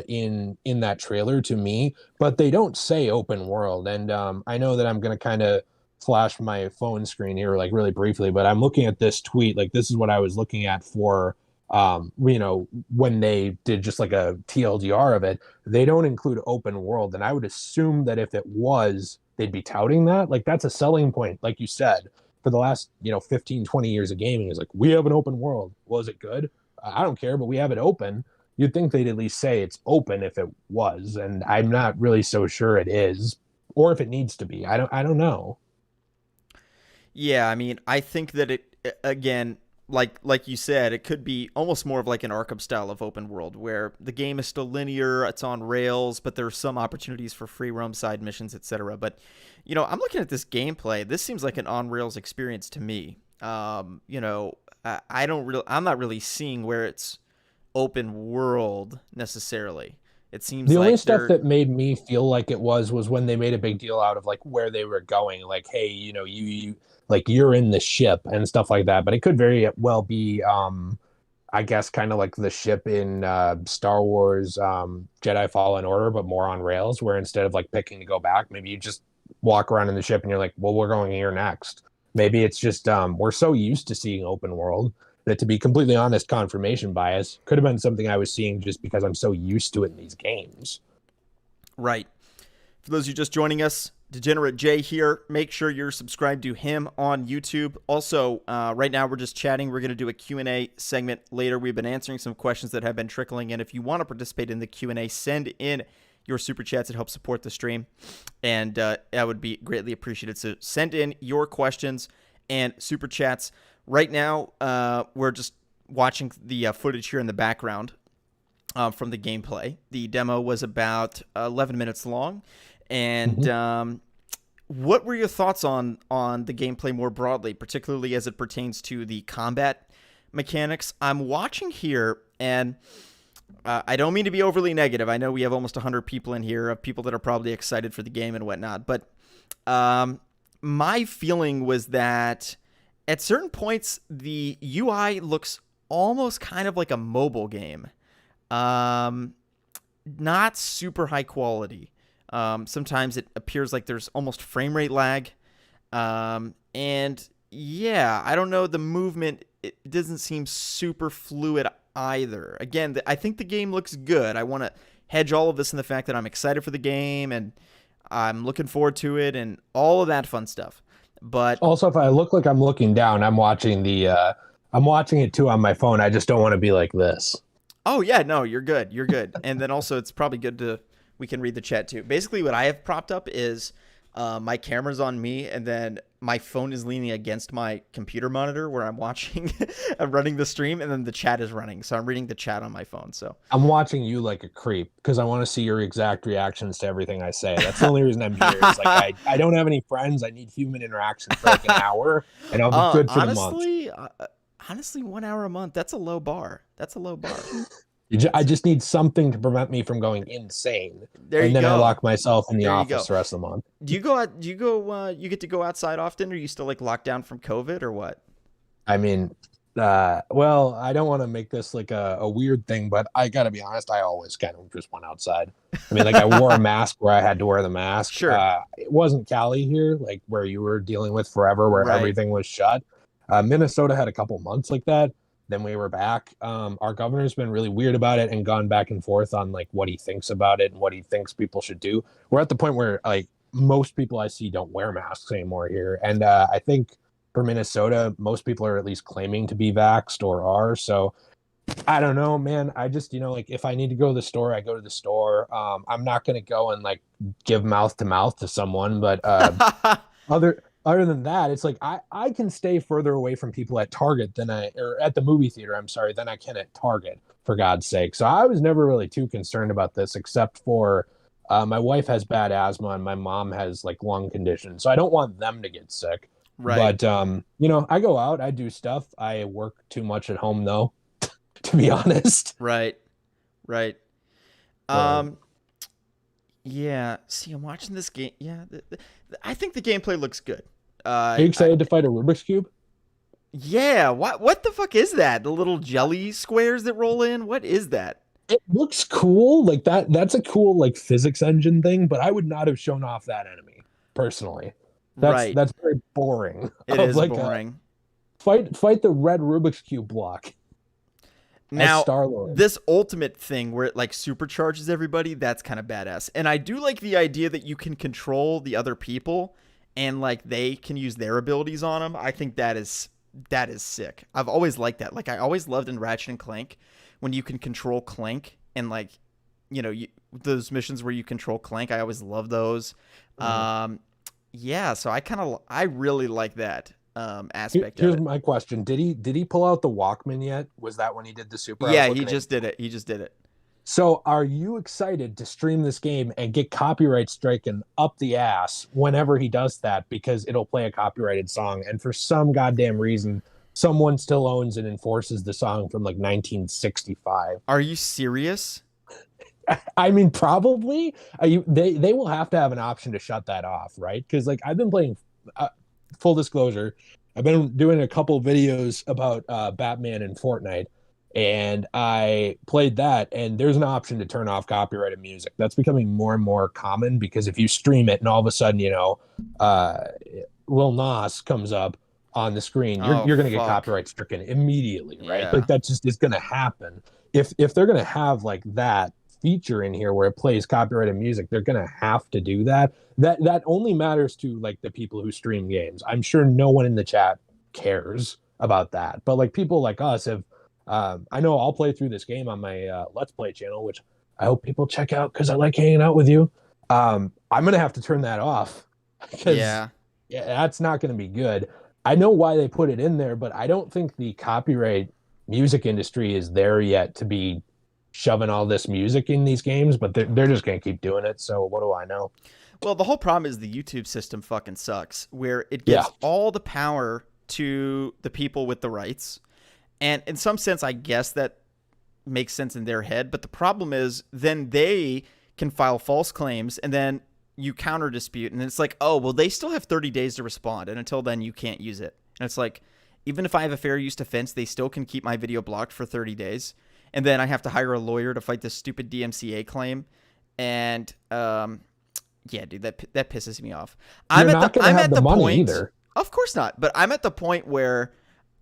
in that trailer to me, but they don't say open world. And I know that I'm going to kind of flash my phone screen here like really briefly, but I'm looking at this tweet. Like, this is what I was looking at for when they did just like a TLDR of it. They don't include open world, and I would assume that if it was, they'd be touting that. Like, that's a selling point, like you said, for the last 15 20 years of gaming, is like, we have an open world. Was it good? I don't care, but we have it open. You'd think they'd at least say it's open if it was, and I'm not really so sure it is, or if it needs to be. I don't know. Yeah, I mean, I think that it, again, like you said, it could be almost more of like an Arkham style of open world, where the game is still linear, it's on rails, but there's some opportunities for free roam side missions, etc. But I'm looking at this gameplay. This seems like an on rails experience to me. I'm not really seeing where it's open world necessarily. It seems the like only stuff that made me feel like it was when they made a big deal out of like where they were going, like, hey, you like, you're in the ship and stuff like that. But it could very well be I guess kind of like the ship in Star Wars Jedi Fallen Order, but more on rails, where instead of like picking to go back, maybe you just walk around in the ship and you're like, well, we're going here next. Maybe it's just we're so used to seeing open world that, to be completely honest, confirmation bias could have been something I was seeing just because I'm so used to it in these games. Right. For those of you just joining us, Degenerate Jay here. Make sure you're subscribed to him on YouTube. Also, right now we're just chatting. We're going to do a Q&A segment later. We've been answering some questions that have been trickling in. If you want to participate in the Q&A, send in your super chats. It helps support the stream, and that would be greatly appreciated. So send in your questions and super chats. Right now, we're just watching the footage here in the background from the gameplay. The demo was about 11 minutes long. And what were your thoughts on the gameplay more broadly, particularly as it pertains to the combat mechanics? I'm watching here, and I don't mean to be overly negative. I know we have almost 100 people in here, of people that are probably excited for the game and whatnot. But my feeling was that at certain points, the UI looks almost kind of like a mobile game. Not super high quality. Sometimes it appears like there's almost frame rate lag. And yeah, I don't know, the movement, it doesn't seem super fluid either. Again, I think the game looks good. I want to hedge all of this in the fact that I'm excited for the game and I'm looking forward to it and all of that fun stuff. But also, if I look like I'm looking down, I'm watching it too on my phone. I just don't want to be like this. Oh yeah, no, you're good. You're good. And then also it's probably good we can read the chat too. Basically what I have propped up is my camera's on me, and then my phone is leaning against my computer monitor where I'm watching, I'm running the stream, and then the chat is running. So I'm reading the chat on my phone. So I'm watching you like a creep because I want to see your exact reactions to everything I say. That's the only reason I'm here. It's like I don't have any friends. I need human interaction for like an hour, and I'll be good for the month. Honestly, 1 hour a month, that's a low bar. I just need something to prevent me from going insane. And then I lock myself in the office the rest of the month. Do you go out? You get to go outside often? Or are you still like locked down from COVID or what? I mean, well, I don't want to make this like a weird thing, but I got to be honest. I always kind of just went outside. I mean, like I wore a mask where I had to wear the mask. Sure. It wasn't Cali here, like where you were dealing with forever, where everything was shut. Minnesota had a couple months like that. Then we were back. Our governor's been really weird about it and gone back and forth on like what he thinks about it and what he thinks people should do. We're at the point where like most people I see don't wear masks anymore here. And I think for Minnesota, most people are at least claiming to be vaxxed or are. So I don't know, man. I just, like if I need to go to the store, I go to the store. I'm not going to go and like give mouth to mouth to someone, but other than that, it's like I can stay further away from people at Target or at the movie theater, I'm sorry, than I can at Target, for God's sake. So I was never really too concerned about this, except for my wife has bad asthma and my mom has like lung conditions. So I don't want them to get sick. Right. But you know, I go out, I do stuff. I work too much at home though, to be honest. Right. Yeah. See, I'm watching this game. Yeah, I think the gameplay looks good. Are you excited to fight a Rubik's Cube? Yeah. What the fuck is that? The little jelly squares that roll in? What is that? It looks cool. Like that's a cool like physics engine thing, but I would not have shown off that enemy personally. That's very boring. It is like boring. Fight the red Rubik's Cube block. Now, this ultimate thing where it like supercharges everybody, that's kind of badass. And I do like the idea that you can control the other people and like they can use their abilities on them. I think that is sick. I've always liked that. Like I always loved in Ratchet and Clank when you can control Clank and like, you know, those missions where you control Clank. I always love those. Yeah, so I really like that aspect of it. Here's my question. Did he pull out the Walkman yet? Was that when he did the super? Yeah, he just did it. So are you excited to stream this game and get copyright stricken up the ass whenever he does that, because it'll play a copyrighted song and for some goddamn reason someone still owns and enforces the song from like 1965? Are you serious? I mean, probably. They will have to have an option to shut that off, right? Because like I've been playing, full disclosure, I've been doing a couple videos about Batman in Fortnite, and I played that, and there's an option to turn off copyrighted music. That's becoming more and more common because if you stream it and all of a sudden, you know, Lil Nas comes up on the screen, you're going to get copyright stricken immediately, right? Yeah. Like that just is going to happen. If they're going to have like that feature in here where it plays copyrighted music, they're going to have to do that. That only matters to like the people who stream games. I'm sure no one in the chat cares about that, but like people like us have I know I'll play through this game on my Let's Play channel, which I hope people check out because I like hanging out with you. I'm gonna have to turn that off because yeah, that's not gonna be good. I know why they put it in there, but I don't think the copyright music industry is there yet to be shoving all this music in these games, but they're just going to keep doing it. So what do I know? Well, the whole problem is the YouTube system fucking sucks, where it gives all the power to the people with the rights. And in some sense, I guess that makes sense in their head. But the problem is then they can file false claims and then you counter dispute. And it's like, oh, well, they still have 30 days to respond. And until then, you can't use it. And it's like, even if I have a fair use defense, they still can keep my video blocked for 30 days. And then I have to hire a lawyer to fight this stupid DMCA claim. And yeah, dude, that pisses me off. I'm at the point either. Of course not. But I'm at the point where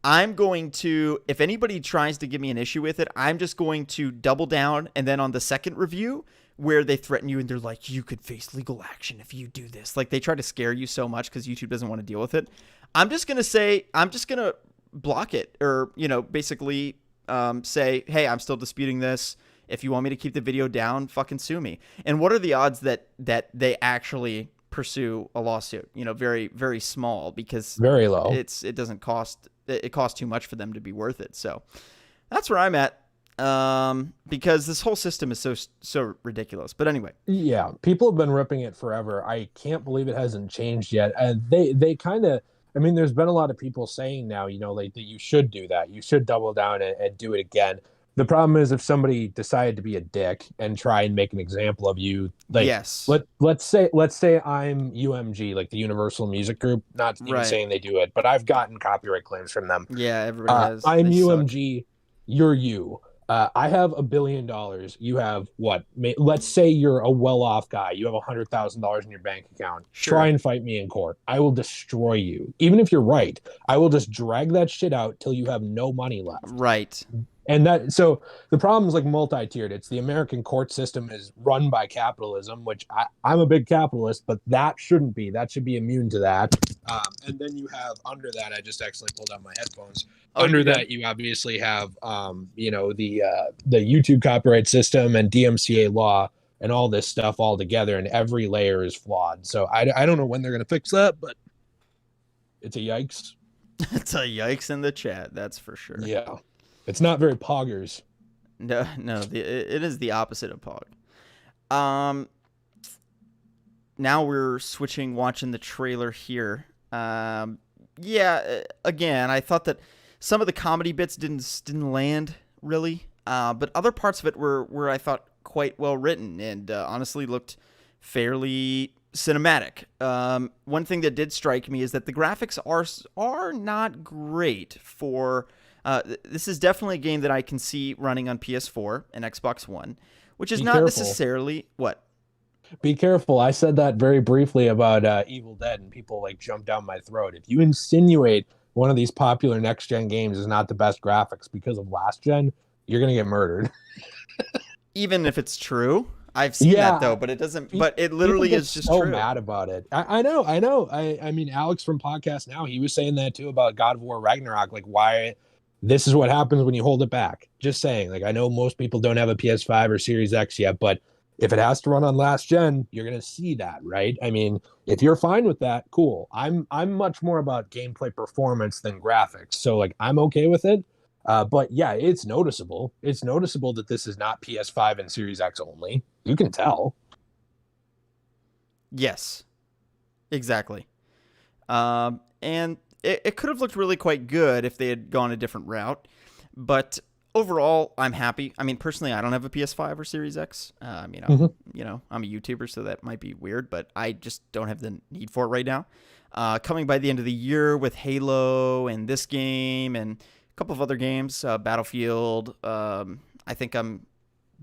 I'm going to, if anybody tries to give me an issue with it, I'm just going to double down. And then on the second review where they threaten you and they're like, you could face legal action if you do this. Like they try to scare you so much because YouTube doesn't want to deal with it. I'm just going to block it, or, you know, basically say, hey, I'm still disputing this. If you want me to keep the video down, fucking sue me. And what are the odds that they actually pursue a lawsuit? You know, very, very small, because very low. It costs too much for them to be worth it. So that's where I'm at. Because this whole system is so ridiculous. But anyway. Yeah, people have been ripping it forever. I can't believe it hasn't changed yet. And they kind of, I mean, there's been a lot of people saying now, you know, like that you should do that. You should double down and do it again. The problem is if somebody decided to be a dick and try and make an example of you, like, yes. Let's say I'm UMG, like the Universal Music Group, not even saying they do it, but I've gotten copyright claims from them. Yeah, everybody has. I'm UMG, suck. You're you. I have $1 billion. You have what? Let's say you're a well-off guy. You have $100,000 in your bank account. Sure. Try and fight me in court. I will destroy you. Even if you're right, I will just drag that shit out till you have no money left. Right. And that, so the problem is like multi-tiered. It's the American court system is run by capitalism, which I'm a big capitalist, but that shouldn't be. That should be immune to that. And then you have under that, I just actually pulled out my headphones. Under that, you obviously have, you know, the YouTube copyright system and DMCA law and all this stuff all together, and every layer is flawed. So I don't know when they're going to fix that, but It's a yikes. It's a yikes in the chat, that's for sure. Yeah. It's not very poggers. No, it is the opposite of pog. Now we're watching the trailer here. Again, I thought that some of the comedy bits didn't land really, but other parts of it were I thought quite well written and honestly looked fairly cinematic. One thing that did strike me is that the graphics are not great for. This is definitely a game that I can see running on PS4 and Xbox One, which is not necessarily what. Be careful. I said that very briefly about Evil Dead, and people like jumped down my throat. If you insinuate one of these popular next-gen games is not the best graphics because of last gen, you're gonna get murdered. Even if it's true, I've seen that though, but it doesn't. But it literally is just so true. Mad about it. I know. I mean, Alex from Podcast Now, he was saying that too about God of War Ragnarok. Like, why? This is what happens when you hold it back. Just saying. Like, I know most people don't have a PS5 or Series X yet, but if it has to run on last gen, you're gonna see that, right? I mean, if you're fine with that, cool. I'm much more about gameplay performance than graphics, so like I'm okay with it. But yeah, it's noticeable. It's noticeable that this is not PS5 and Series X only. You can tell. Yes, exactly. And it could have looked really quite good if they had gone a different route. But overall, I'm happy. I mean, personally, I don't have a PS5 or Series X. I'm a YouTuber, so that might be weird, but I just don't have the need for it right now. Coming by the end of the year with Halo and this game and a couple of other games, Battlefield. I think I'm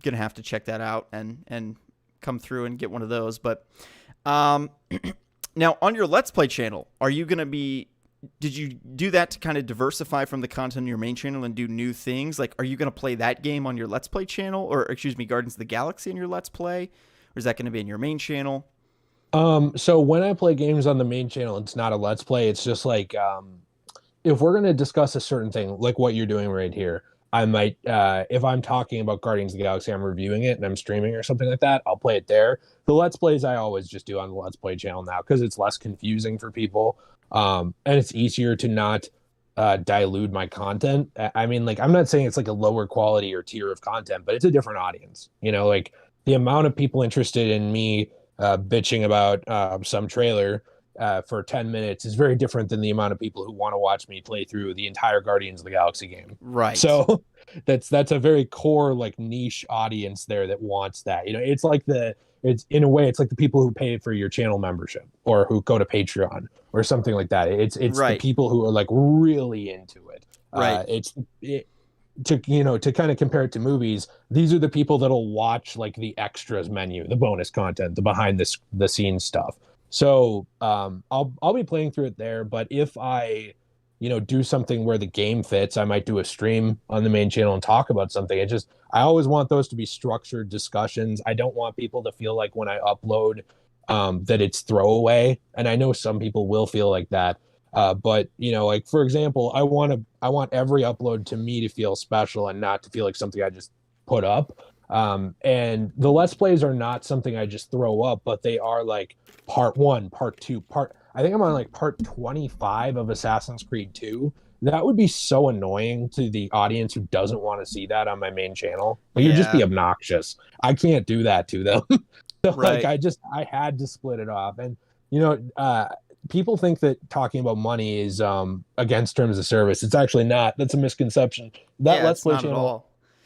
gonna have to check that out and come through and get one of those. But now on your Let's Play channel, are you gonna be? Did you do that to kind of diversify from the content on your main channel and do new things? Like, are you gonna play that game on your Let's Play channel, or Guardians of the Galaxy in your Let's Play, or is that gonna be in your main channel? So when I play games on the main channel, it's not a Let's Play. It's just like if we're going to discuss a certain thing, like what you're doing right here, I might, if I'm talking about Guardians of the Galaxy, I'm reviewing it and I'm streaming or something like that, I'll play it there. The Let's Plays I always just do on the Let's Play channel now because it's less confusing for people. And it's easier to not dilute my content. I mean, like, I'm not saying it's like a lower quality or tier of content, but it's a different audience. You know, like the amount of people interested in me bitching about some trailer for 10 minutes is very different than the amount of people who want to watch me play through the entire Guardians of the Galaxy game. Right. So that's a very core, like, niche audience there that wants that. You know, it's like it's in a way, it's like the people who pay for your channel membership or who go to Patreon or something like that. It's right. The people who are like really into it. Right. To kind of compare it to movies, these are the people that'll watch like the extras menu, the bonus content, the behind the scenes stuff. So I'll be playing through it there, but if I do something where the game fits, I might do a stream on the main channel and talk about something. I always want those to be structured discussions. I don't want people to feel like when I upload that it's throwaway, and I know some people will feel like that. But like, for example, I want every upload to me to feel special and not to feel like something I just put up. And the Let's Plays are not something I just throw up, but they are like part 1, part 2, I think I'm on like part 25 of Assassin's Creed 2. That would be so annoying to the audience who doesn't want to see that on my main channel. Like, it'd just be obnoxious. I can't do that to them. So right. Like I had to split it off. And people think that talking about money is against terms of service. It's actually not. That's a misconception. That Let's Play channel,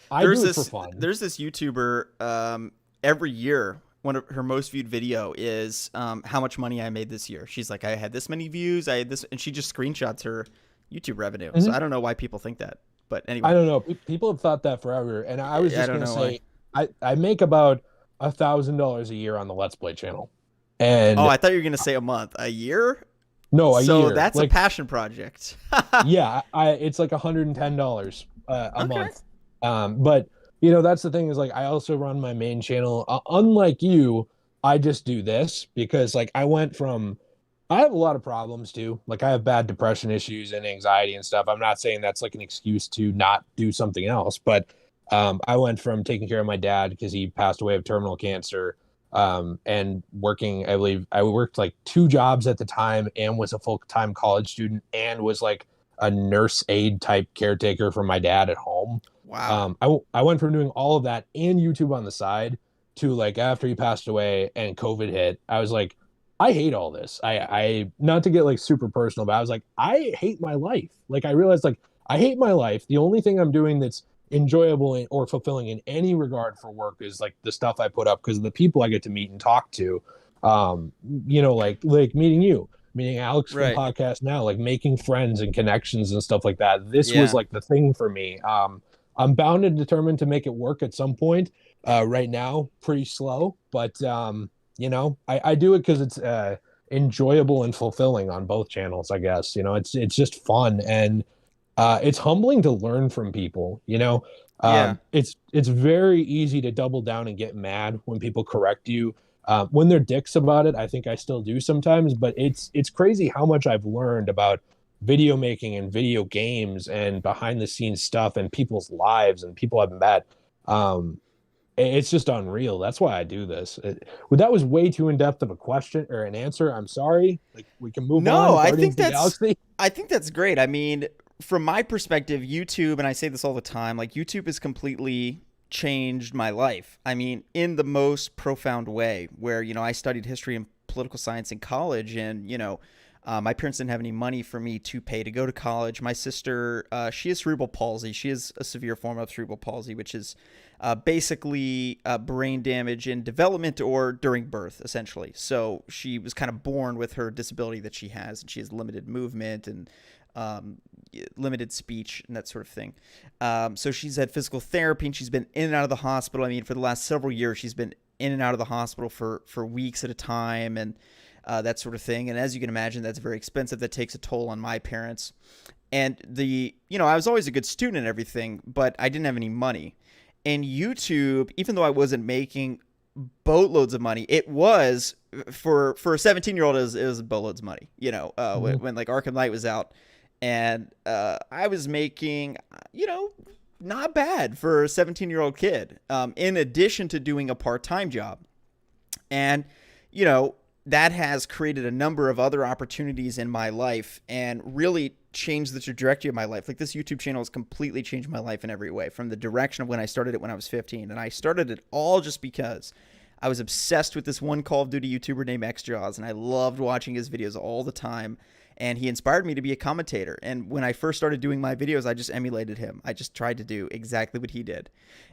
I do it for fun. There's this YouTuber every year. One of her most viewed video is how much money I made this year. She's like, I had this many views, I had this, and she just screenshots her YouTube revenue. Mm-hmm. So I don't know why people think that, but anyway. I don't know. People have thought that forever, and I was just going to say, I make about $1,000 a year on the Let's Play channel. And I thought you were going to say a month. A year? No, a year. So that's like a passion project. Yeah, it's like $110 a month. But that's the thing is, like, I also run my main channel. Unlike you, I just do this because, like, I have a lot of problems too. Like, I have bad depression issues and anxiety and stuff. I'm not saying that's like an excuse to not do something else, but I went from taking care of my dad because he passed away of terminal cancer and working, I believe I worked like 2 jobs at the time and was a full-time college student and was like a nurse aide type caretaker for my dad at home. Wow. I went from doing all of that and YouTube on the side to like after he passed away and COVID hit, I was like, I hate all this. I not to get like super personal, but I was like, I hate my life. Like I realized like I hate my life. The only thing I'm doing that's enjoyable or fulfilling in any regard for work is like the stuff I put up because of the people I get to meet and talk to. Like meeting you, meeting Alex from the podcast now, like making friends and connections and stuff like that. This was like the thing for me. I'm bound and determined to make it work at some point. Right now, pretty slow, but I do it because it's enjoyable and fulfilling on both channels. I guess it's just fun and it's humbling to learn from people. It's very easy to double down and get mad when people correct you. When they're dicks about it, I think I still do sometimes, but it's crazy how much I've learned about video making and video games and behind the scenes stuff and people's lives and people I've met. It's just unreal. That's why I do this. That was way too in depth of a question or an answer. I'm sorry. Like we can move on. No, I think that's great. I mean, from my perspective, YouTube, and I say this all the time, like YouTube has completely changed my life. I mean, in the most profound way where, I studied history and political science in college and, my parents didn't have any money for me to pay to go to college. My sister, she has cerebral palsy. She has a severe form of cerebral palsy, which is basically brain damage in development or during birth, essentially. So she was kind of born with her disability that she has, and she has limited movement and limited speech and that sort of thing. So she's had physical therapy, and she's been in and out of the hospital. I mean, for the last several years, she's been in and out of the hospital for weeks at a time, and that sort of thing. And as you can imagine, that's very expensive. That takes a toll on my parents. And I was always a good student and everything, but I didn't have any money. And YouTube, even though I wasn't making boatloads of money, it was for a 17-year-old, it was boatloads of money, when like Arkham Knight was out, and I was making, not bad for a 17-year-old kid, in addition to doing a part-time job. And, that has created a number of other opportunities in my life and really changed the trajectory of my life. Like this YouTube channel has completely changed my life in every way, from the direction of when I started it when I was 15. And I started it all just because I was obsessed with this one Call of Duty YouTuber named XJaws, and I loved watching his videos all the time. And he inspired me to be a commentator. And when I first started doing my videos, I just emulated him. I just tried to do exactly what he did.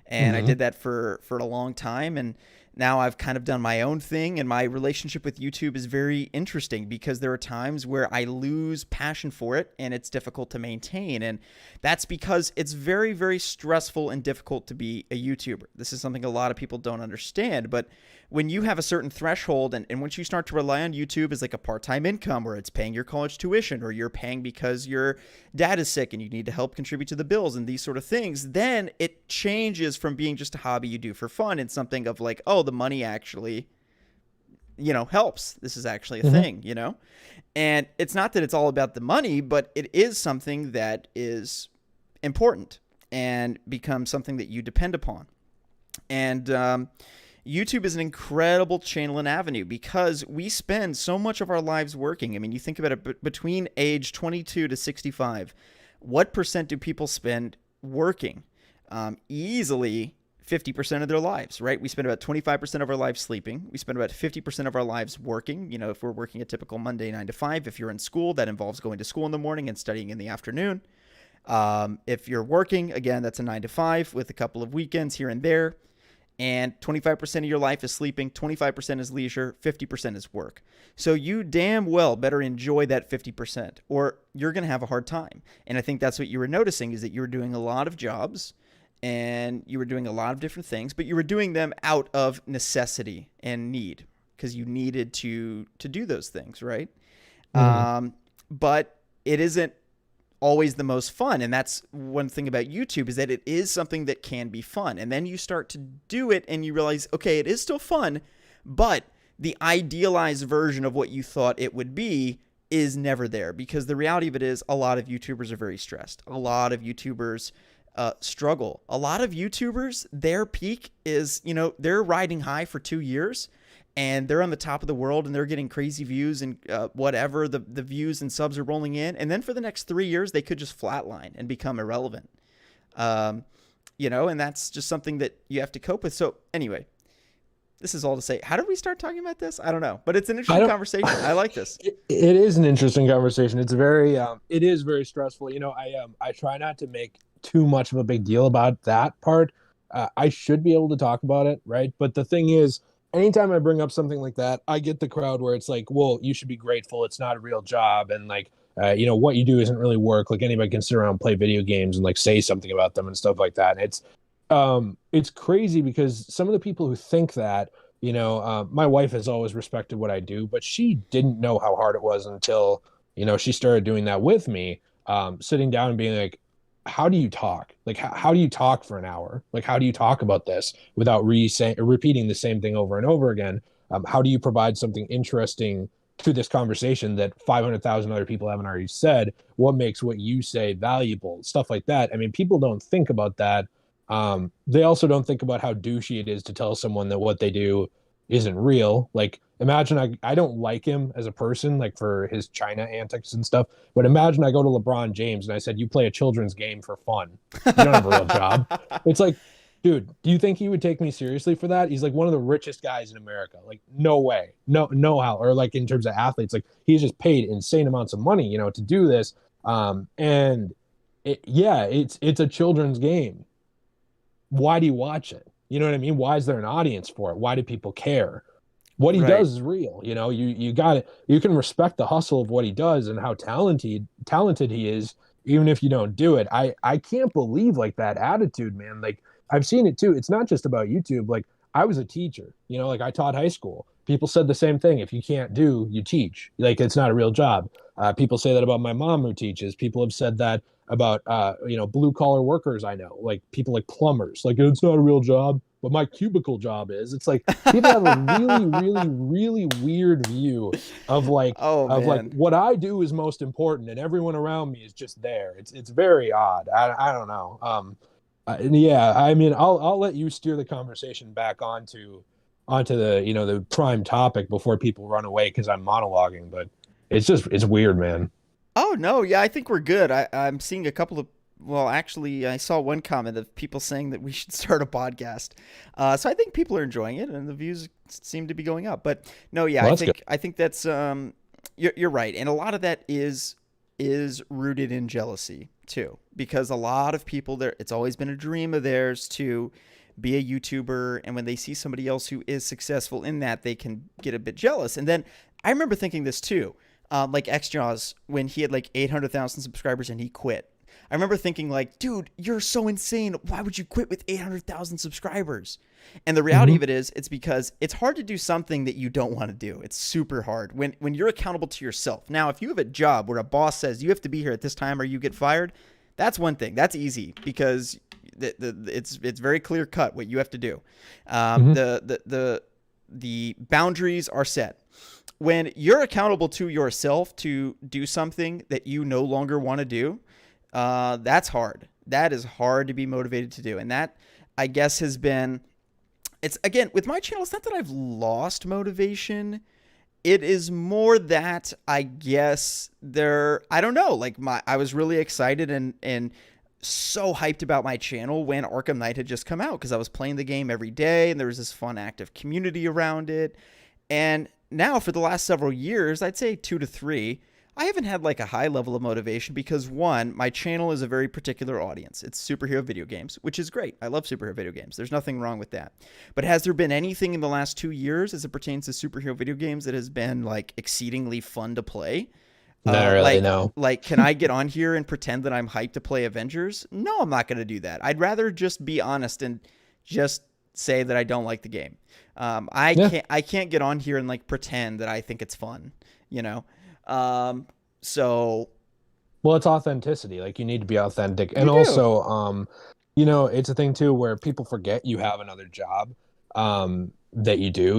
And I did that for a long time. And now I've kind of done my own thing, and my relationship with YouTube is very interesting because there are times where I lose passion for it and it's difficult to maintain. And that's because it's very, very stressful and difficult to be a YouTuber. This is something a lot of people don't understand, but when you have a certain threshold and once you start to rely on YouTube as like a part-time income, or it's paying your college tuition, or you're paying because your dad is sick and you need to help contribute to the bills and these sort of things, then it changes from being just a hobby you do for fun and something of like, oh, the money actually, helps. This is actually a thing, and it's not that it's all about the money, but it is something that is important and becomes something that you depend upon. And, YouTube is an incredible channel and avenue because we spend so much of our lives working. I mean, you think about it, between age 22 to 65, what % do people spend working? Easily 50% of their lives, right? We spend about 25% of our lives sleeping. We spend about 50% of our lives working. If we're working a typical Monday 9 to 5, if you're in school, that involves going to school in the morning and studying in the afternoon. If you're working, again, that's a 9 to 5 with a couple of weekends here and there. And 25% of your life is sleeping, 25% is leisure, 50% is work. So you damn well better enjoy that 50%, or you're going to have a hard time. And I think that's what you were noticing, is that you were doing a lot of jobs and you were doing a lot of different things, but you were doing them out of necessity and need because you needed to do those things, right? But it isn't always the most fun. And that's one thing about YouTube, is that it is something that can be fun. And then you start to do it and you realize, okay, it is still fun, but the idealized version of what you thought it would be is never there, because the reality of it is a lot of YouTubers are very stressed. A lot of YouTubers struggle. A lot of YouTubers, their peak is, they're riding high for 2 years and they're on the top of the world and they're getting crazy views and whatever the views and subs are rolling in. And then for the next 3 years, they could just flatline and become irrelevant. And that's just something that you have to cope with. So anyway, this is all to say, how did we start talking about this? I don't know, but it's an interesting conversation. I like this. It is an interesting conversation. It's it is very stressful. I try not to make too much of a big deal about that part. I should be able to talk about it, right? But the thing is, anytime I bring up something like that, I get the crowd where it's like, well, you should be grateful. It's not a real job. And like, what you do isn't really work. Like anybody can sit around and play video games and like say something about them and stuff like that. And it's crazy because some of the people who think that, my wife has always respected what I do, but she didn't know how hard it was until, she started doing that with me, sitting down and being like, how do you talk? Like, how do you talk for an hour? Like, how do you talk about this without repeating the same thing over and over again? How do you provide something interesting to this conversation that 500,000 other people haven't already said? What makes what you say valuable? Stuff like that. I mean, people don't think about that. They also don't think about how douchey it is to tell someone that what they do isn't real. Like, imagine I don't like him as a person, like for his China antics and stuff, but imagine I go to LeBron James and I said, you play a children's game for fun. You don't have a real job. It's like, dude, do you think he would take me seriously for that? He's like one of the richest guys in America. Like, no way. No how. Or like in terms of athletes, like he's just paid insane amounts of money, to do this. And it's a children's game. Why do you watch it? You know what I mean? Why is there an audience for it? Why do people care? What he does is real. You got it. You can respect the hustle of what he does and how talented he is, even if you don't do it. I can't believe like that attitude, man. Like I've seen it too. It's not just about YouTube. Like I was a teacher, like I taught high school. People said the same thing. If you can't do, you teach. Like it's not a real job. People say that about my mom who teaches. People have said that about blue collar workers I know, like people like plumbers. Like it's not a real job, but my cubicle job is. It's like people have a really, really, really weird view of like like what I do is most important and everyone around me is just there. It's very odd. I don't know. Yeah, I mean, I'll let you steer the conversation back onto the the prime topic before people run away because I'm monologuing. But it's weird, man. Oh no, yeah, I think we're good. I'm seeing a couple of. Well, actually, I saw one comment of people saying that we should start a podcast. So I think people are enjoying it, and the views seem to be going up. But no, yeah, well, I think that's you're right, and a lot of that is rooted in jealousy too, because a lot of people it's always been a dream of theirs to be a YouTuber, and when they see somebody else who is successful in that, they can get a bit jealous. And then I remember thinking this too, like XJaws when he had like 800,000 subscribers and he quit. I remember thinking like, dude, you're so insane. Why would you quit with 800,000 subscribers? And the reality of it is, it's because it's hard to do something that you don't want to do. It's super hard when you're accountable to yourself. Now, if you have a job where a boss says you have to be here at this time or you get fired, that's one thing. That's easy because it's very clear cut what you have to do. The boundaries are set. When you're accountable to yourself to do something that you no longer want to do, that's hard. That is hard to be motivated to do. And that, I guess, has been, it's again, with my channel, it's not that I've lost motivation. It is more that I guess I don't know, like I was really excited and so hyped about my channel when Arkham Knight had just come out because I was playing the game every day and there was this fun, active community around it. And now for the last several years, I'd say 2 to 3, I haven't had like a high level of motivation because one, my channel is a very particular audience. It's superhero video games, which is great. I love superhero video games. There's nothing wrong with that. But has there been anything in the last 2 years as it pertains to superhero video games that has been like exceedingly fun to play? Not really, no. Like, can I get on here and pretend that I'm hyped to play Avengers? No, I'm not going to do that. I'd rather just be honest and just say that I don't like the game. I can't get on here and like pretend that I think it's fun, So, well, it's authenticity. Like you need to be authentic, and also, it's a thing too where people forget you have another job, that you do,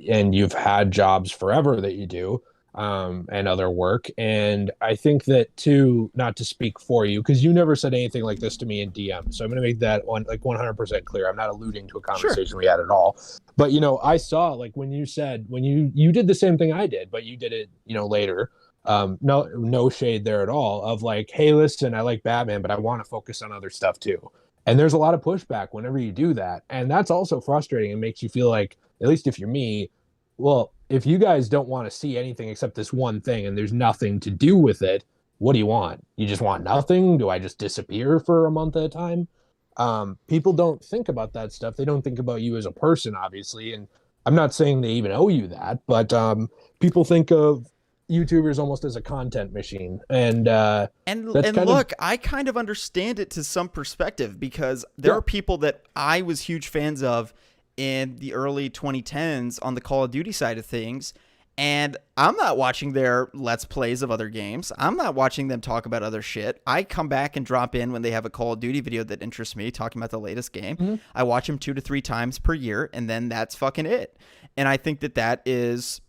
and you've had jobs forever that you do. and other work. And I think that too, not to speak for you, because you never said anything like this to me in DM. So I'm going to make that one like 100% clear. I'm not alluding to a conversation we had at all. But, you know, I saw like when you said, when you did the same thing I did, but you did it, you know, later. No shade there at all of like, hey, listen, I like Batman, but I want to focus on other stuff too. And there's a lot of pushback whenever you do that. And that's also frustrating and makes you feel like, at least if you're me, well, if you guys don't want to see anything except this one thing and there's nothing to do with it, what do you want? You just want nothing? Do I just disappear for a month at a time? People don't think about that stuff. They don't think about you as a person, obviously. And I'm not saying they even owe you that, but people think of YouTubers almost as a content machine. And look, I kind of understand it to some perspective, because there are people that I was huge fans of in the early 2010s on the Call of Duty side of things, and I'm not watching their Let's Plays of other games. I'm not watching them talk about other shit. I come back and drop in when they have a Call of Duty video that interests me, talking about the latest game. Mm-hmm. I watch them 2 to 3 times per year, and then that's fucking it. And I think that's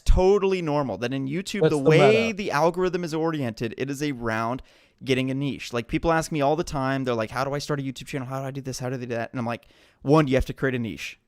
totally normal. That in YouTube, the way the algorithm is oriented, it is around getting a niche. Like, people ask me all the time, they're like, how do I start a YouTube channel? How do I do this? How do they do that? And I'm like, one, you have to create a niche.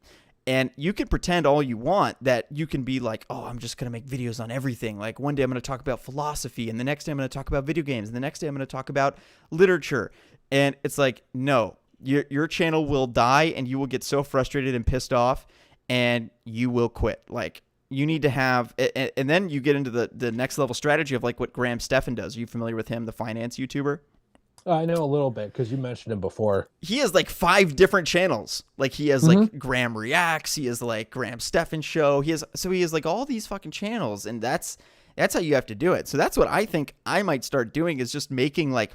And you can pretend all you want that you can be like, oh, I'm just going to make videos on everything. Like, one day I'm going to talk about philosophy, and the next day I'm going to talk about video games, and the next day I'm going to talk about literature. And it's like, no, your channel will die, and you will get so frustrated and pissed off, and you will quit. Like, you need to have, and then you get into the next level strategy of like what Graham Stephan does. Are you familiar with him, the finance YouTuber? I know a little bit because you mentioned him before. He has like 5 different channels. Like, he has like Graham Reacts. He has like Graham Stephan Show. He has like all these fucking channels, and that's how you have to do it. So that's what I think I might start doing, is just making like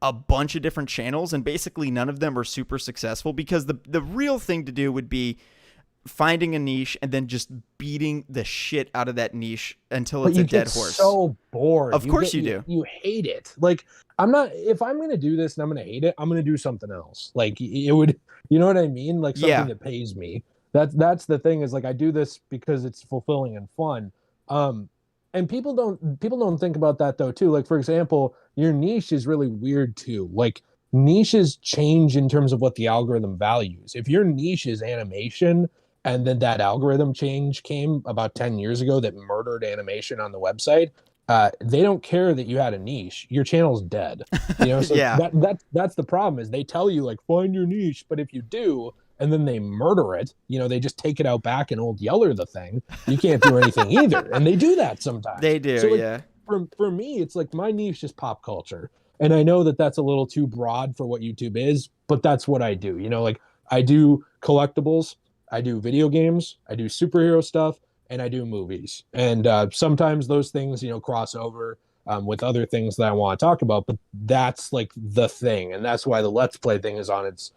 a bunch of different channels, and basically none of them are super successful, because the real thing to do would be finding a niche and then just beating the shit out of that niche until it's a dead horse. So bored. Of course you do. You hate it. Like, if I'm going to do this and I'm going to hate it, I'm going to do something else. Like, it would, you know what I mean? Like, something that pays me. That's the thing, is like, I do this because it's fulfilling and fun. And people don't think about that though too. Like, for example, your niche is really weird too. Like, niches change in terms of what the algorithm values. If your niche is animation, and then that algorithm change came about 10 years ago that murdered animation on the website, they don't care that you had a niche. Your channel's dead. You know, so that's the problem, is they tell you like, find your niche, but if you do, and then they murder it, you know, they just take it out back and old Yeller the thing, you can't do anything either. And they do that sometimes. They do, so, like, for me, it's like my niche is pop culture. And I know that that's a little too broad for what YouTube is, but that's what I do. You know, like, I do collectibles, I do video games, I do superhero stuff, and I do movies. And sometimes those things, you know, cross over with other things that I want to talk about, but that's like the thing. And that's why the Let's Play thing is on its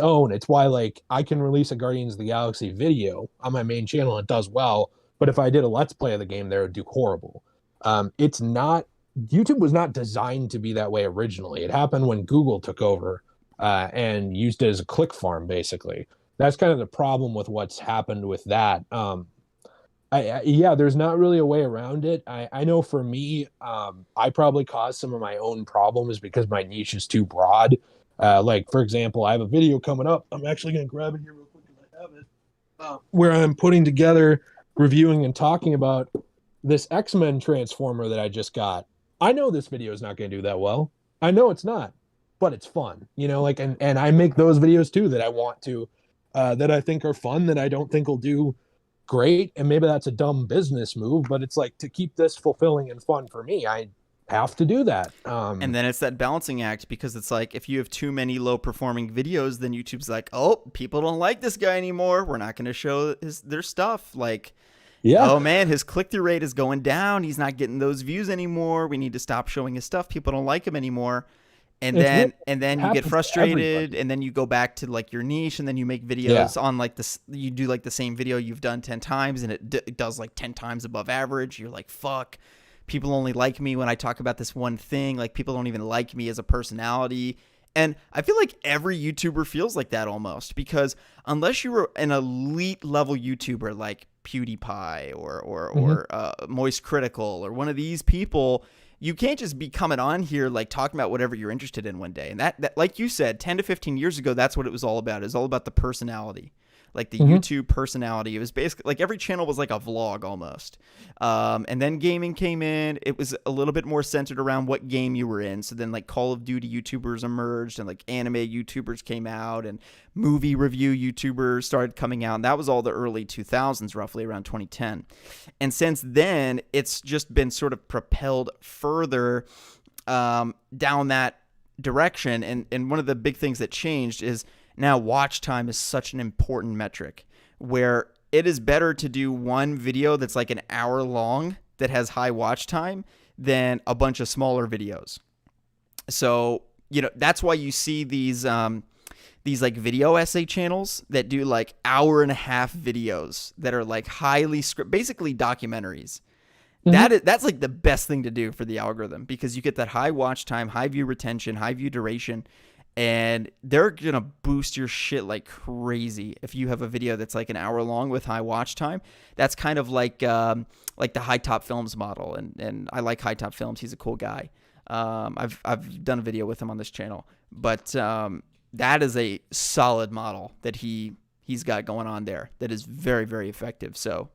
own. It's why, like, I can release a Guardians of the Galaxy video on my main channel and it does well, but if I did a Let's Play of the game there, it would do horrible. YouTube was not designed to be that way originally. It happened when Google took over and used it as a click farm, basically. That's kind of the problem with what's happened with that. There's not really a way around it. I know for me, I probably caused some of my own problems because my niche is too broad. Like, for example, I have a video coming up. I'm actually going to grab it here real quick if I have it. Where I'm putting together, reviewing, and talking about this X-Men Transformer that I just got. I know this video is not going to do that well. I know it's not, but it's fun. You know, like, and I make those videos too that I want to, that I think are fun, that I don't think will do great. And maybe that's a dumb business move, but it's like, to keep this fulfilling and fun for me, I have to do that. And then it's that balancing act, because it's like, if you have too many low performing videos, then YouTube's like, oh, people don't like this guy anymore. We're not going to show their stuff. Like, oh man, his click-through rate is going down. He's not getting those views anymore. We need to stop showing his stuff. People don't like him anymore. And then you get frustrated, and then you go back to like your niche, and then you make videos on like this. You do like the same video you've done 10 times, and it does like 10 times above average. You're like, fuck, people only like me when I talk about this one thing. Like, people don't even like me as a personality. And I feel like every YouTuber feels like that almost, because unless you were an elite level YouTuber, like PewDiePie or Moist Critical or one of these people, you can't just be coming on here like talking about whatever you're interested in one day. And that like you said, 10 to 15 years ago, that's what it was all about. It was all about the personality, like the YouTube personality. It was basically like every channel was like a vlog almost. And then gaming came in. It was a little bit more centered around what game you were in. So then like Call of Duty YouTubers emerged, and like anime YouTubers came out, and movie review YouTubers started coming out. And that was all the early 2000s, roughly around 2010. And since then, it's just been sort of propelled further down that direction. And one of the big things that changed is now watch time is such an important metric, where it is better to do one video that's like an hour long that has high watch time than a bunch of smaller videos. So, you know, that's why you see these like video essay channels that do like hour and a half videos that are like highly basically documentaries. That's like the best thing to do for the algorithm, because you get that high watch time, high view retention, high view duration, and they're going to boost your shit like crazy if you have a video that's like an hour long with high watch time. That's kind of like the High Top Films model, and I like High Top Films. He's a cool guy. I've done a video with him on this channel, but that is a solid model that he's got going on there that is very, very effective. So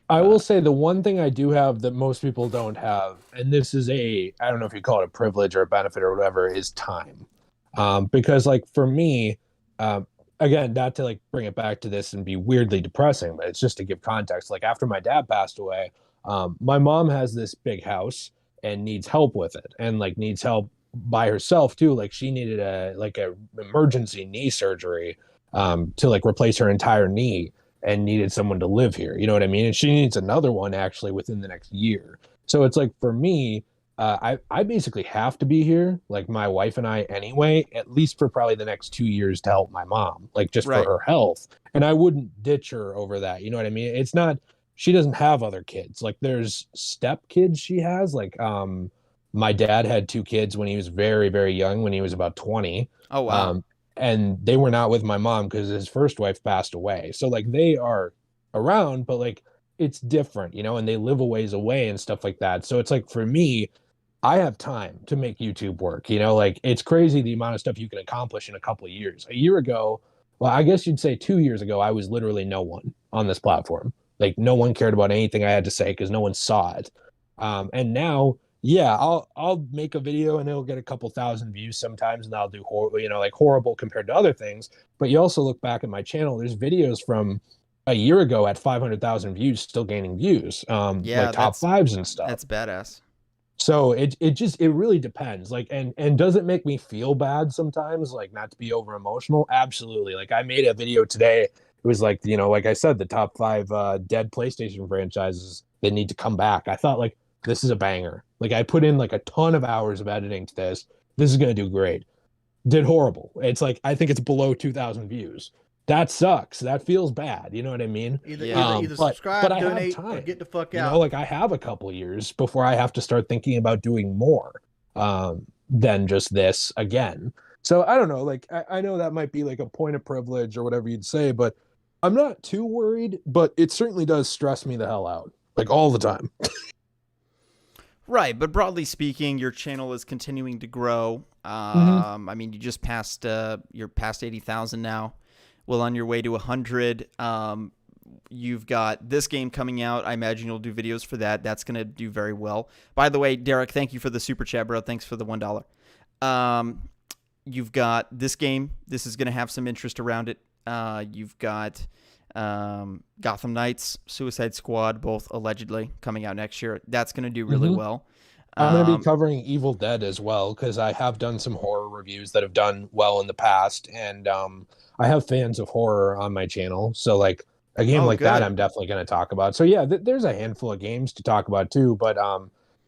I will say the one thing I do have that most people don't have, and this is I don't know if you call it a privilege or a benefit or whatever, is time. Because like for me, again, not to like bring it back to this and be weirdly depressing, but it's just to give context. Like after my dad passed away, my mom has this big house and needs help with it, and like needs help by herself too. Like she needed a emergency knee surgery to like replace her entire knee, and needed someone to live here. You know what I mean? And she needs another one actually within the next year. So it's like for me, I basically have to be here, like my wife and I anyway, at least for probably the next 2 years to help my mom, like just for her health. And I wouldn't ditch her over that. You know what I mean? It's not, she doesn't have other kids. Like there's step kids she has. Like my dad had 2 kids when he was very, very young, when he was about 20. Oh, wow. And they were not with my mom because his first wife passed away. So like they are around, but like it's different, you know, and they live a ways away and stuff like that. So it's like for me, I have time to make YouTube work, you know, like it's crazy the amount of stuff you can accomplish in a couple of years. A year ago, well, I guess you'd say 2 years ago, I was literally no one on this platform. Like no one cared about anything I had to say because no one saw it. And now, yeah, I'll make a video and it'll get a couple thousand views sometimes, and I'll do horrible compared to other things. But you also look back at my channel, there's videos from a year ago at 500,000 views still gaining views. Like top 5s and stuff. That's badass. So it really depends. Like, and does it make me feel bad sometimes? Like not to be over emotional? Absolutely. Like I made a video today. It was like, you know, like I said, the top 5 dead PlayStation franchises that need to come back. I thought like, this is a banger. Like I put in like a ton of hours of editing to this. This is going to do great. Did horrible. It's like, I think it's below 2,000 views. That sucks. That feels bad. You know what I mean? Either subscribe, but donate, or get the fuck out. You know, like I have a couple years before I have to start thinking about doing more than just this again. So I don't know. Like I know that might be like a point of privilege or whatever you'd say, but I'm not too worried. But it certainly does stress me the hell out, like all the time. Right, but broadly speaking, your channel is continuing to grow. I mean, you just passed you're past 80,000 now. Well, on your way to 100. You've got this game coming out. I imagine you'll do videos for that. That's going to do very well. By the way, Derek, thank you for the super chat, bro. Thanks for the $1. You've got this game. This is going to have some interest around it. You've got Gotham Knights, Suicide Squad, both allegedly coming out next year. That's going to do really well. I'm going to be covering Evil Dead as well, because I have done some horror reviews that have done well in the past, and I have fans of horror on my channel. So like a game that I'm definitely going to talk about. So yeah, there's a handful of games to talk about too, but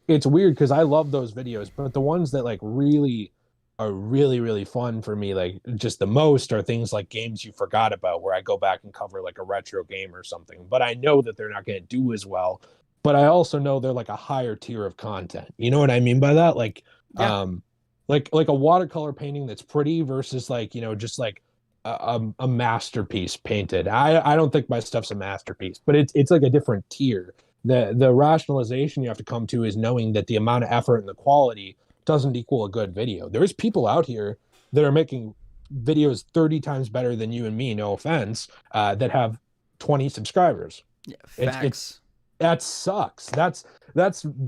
it's weird because I love those videos, but the ones that like really are really fun for me, like just the most, are things like games you forgot about, where I go back and cover like a retro game or something, but I know that they're not going to do as well. But I also know they're like a higher tier of content. You know what I mean by that? Like, like a watercolor painting that's pretty versus like, you know, just like a masterpiece painted. I don't think my stuff's a masterpiece, but it's like a different tier. The rationalization you have to come to is knowing that the amount of effort and the quality doesn't equal a good video. There's people out here that are making videos 30 times better than you and me, no offense, that have 20 subscribers. Yeah, facts. That sucks. That's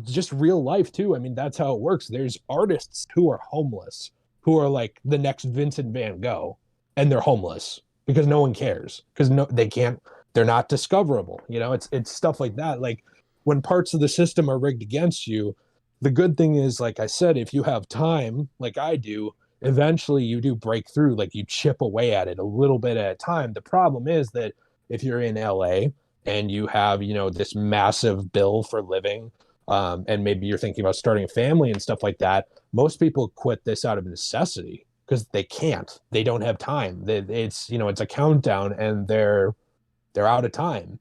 just real life too. I mean, that's how it works. There's artists who are homeless, who are like the next Vincent Van Gogh, and they're homeless because no one cares, because they can't, they're not discoverable. You know, it's stuff like that. Like when parts of the system are rigged against you, the good thing is, like I said, if you have time, like I do, eventually you do break through, like you chip away at it a little bit at a time. The problem is that if you're in LA and you have, you know, this massive bill for living, and maybe you're thinking about starting a family and stuff like that, most people quit this out of necessity because they can't. They don't have time. It's, you know, it's a countdown and they're out of time.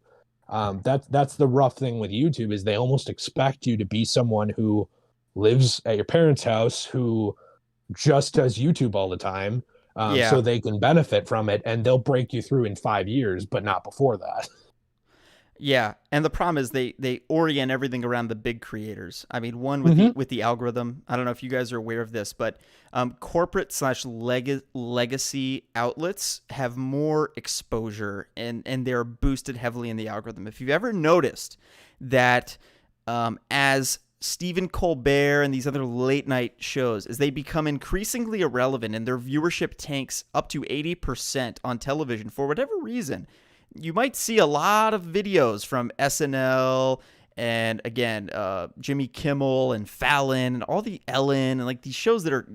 That's the rough thing with YouTube, is they almost expect you to be someone who lives at your parents' house, who just does YouTube all the time, so they can benefit from it, and they'll break you through in 5 years, but not before that. Yeah, and the problem is they orient everything around the big creators. I mean, one with the algorithm. I don't know if you guys are aware of this, but corporate / legacy outlets have more exposure, and they're boosted heavily in the algorithm. If you've ever noticed that, as Stephen Colbert and these other late night shows, as they become increasingly irrelevant and their viewership tanks up to 80% on television for whatever reason, you might see a lot of videos from SNL and, again, Jimmy Kimmel and Fallon and all the Ellen and like these shows that are,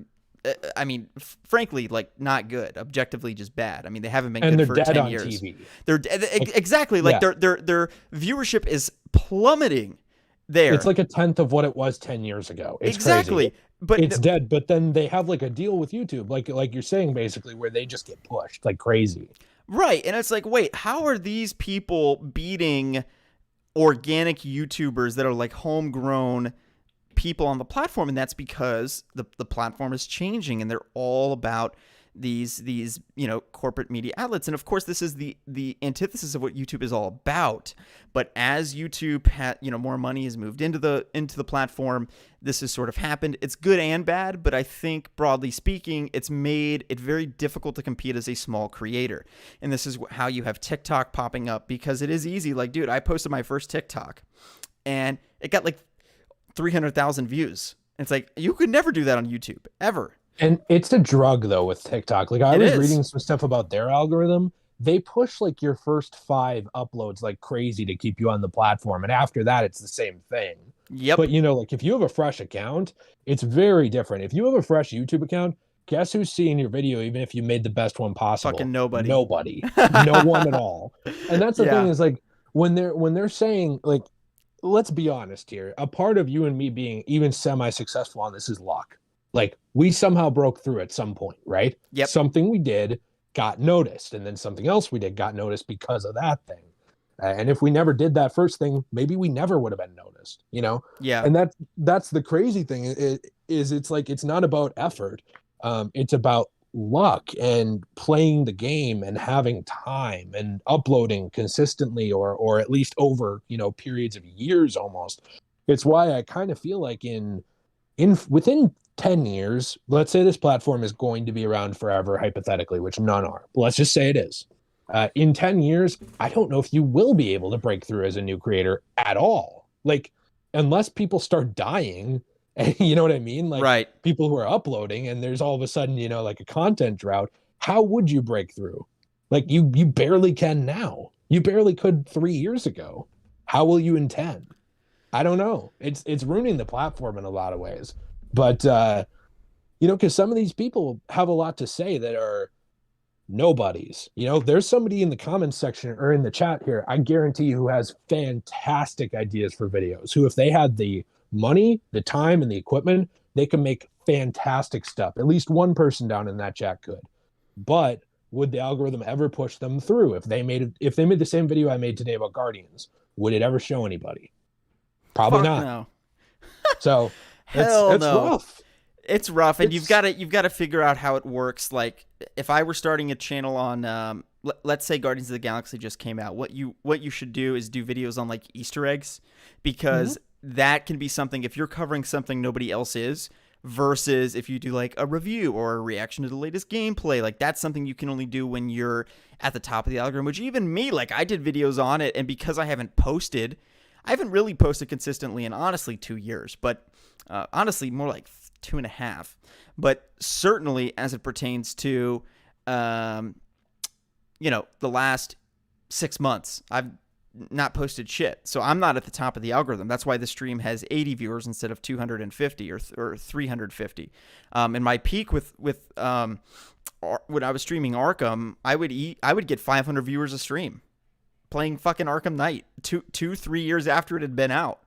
I mean, frankly, like not good, objectively just bad. I mean, they haven't been good for 10 years. TV. They're dead. Exactly. Like their viewership is plummeting there. It's like a tenth of what it was 10 years ago. It's exactly. Crazy. But it's dead. But then they have like a deal with YouTube, like you're saying, basically, where they just get pushed like crazy. Right. And it's like, wait, how are these people beating organic YouTubers that are like homegrown people on the platform? And that's because the platform is changing and they're all about these you know, corporate media outlets. And of course, this is the antithesis of what YouTube is all about. But as YouTube you know, more money has moved into the platform, this has sort of happened. It's good and bad, but I think broadly speaking, it's made it very difficult to compete as a small creator. And this is how you have TikTok popping up, because it is easy. Like, dude, I posted my first TikTok and it got like 300,000 views. And it's like, you could never do that on YouTube ever. And it's a drug though with TikTok. Like I was reading some stuff about their algorithm. They push like your first 5 uploads like crazy to keep you on the platform. And after that, it's the same thing. Yep. But you know, like if you have a fresh account, it's very different. If you have a fresh YouTube account, guess who's seeing your video, even if you made the best one possible? Fucking nobody. Nobody. No one at all. And that's the thing, is like when they're saying, like, let's be honest here, a part of you and me being even semi-successful on this is luck. Like we somehow broke through at some point, right? Yep. Something we did got noticed, and then something else we did got noticed because of that thing. And if we never did that first thing, maybe we never would have been noticed, you know? Yeah. And that's the crazy thing is it's like, it's not about effort. It's about luck and playing the game and having time and uploading consistently or at least over, you know, periods of years almost. It's why I kind of feel like within 10 years, let's say this platform is going to be around forever, hypothetically, which none are. But let's just say it is. In 10 years, I don't know if you will be able to break through as a new creator at all. Like, unless people start dying, you know what I mean? Like, right. People who are uploading and there's all of a sudden, you know, like a content drought. How would you break through? Like, you barely can now. You barely could 3 years ago. How will you in 10? I don't know. It's ruining the platform in a lot of ways. But, you know, because some of these people have a lot to say that are nobodies. You know, there's somebody in the comments section or in the chat here, I guarantee you, who has fantastic ideas for videos, who if they had the money, the time, and the equipment, they can make fantastic stuff. At least one person down in that chat could. But would the algorithm ever push them through? If they made the same video I made today about Guardians, would it ever show anybody? Probably not. No. So Hell it's no. rough. It's rough, and you've got to figure out how it works. Like, if I were starting a channel on, let's say Guardians of the Galaxy just came out, what you should do is do videos on like Easter eggs, because that can be something, if you're covering something nobody else is, versus if you do like a review or a reaction to the latest gameplay, like that's something you can only do when you're at the top of the algorithm, which even me, like I did videos on it, and because I haven't really posted consistently in honestly 2 years, but honestly more like 2.5, but certainly as it pertains to the last 6 months, I've not posted shit. So I'm not at the top of the algorithm. That's why the stream has 80 viewers instead of 250 or 350. And my peak with when I was streaming Arkham, I would get 500 viewers a stream playing fucking Arkham Knight 3 years after it had been out.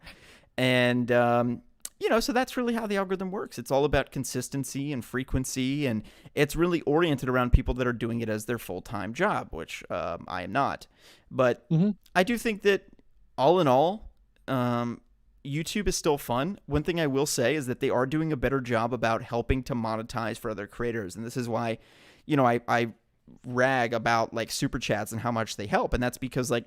And so that's really how the algorithm works. It's all about consistency and frequency, and it's really oriented around people that are doing it as their full-time job, which I am not. But I do think that all in all, YouTube is still fun. One thing I will say is that they are doing a better job about helping to monetize for other creators. And this is why, I rag about like Superchats and how much they help. And that's because like,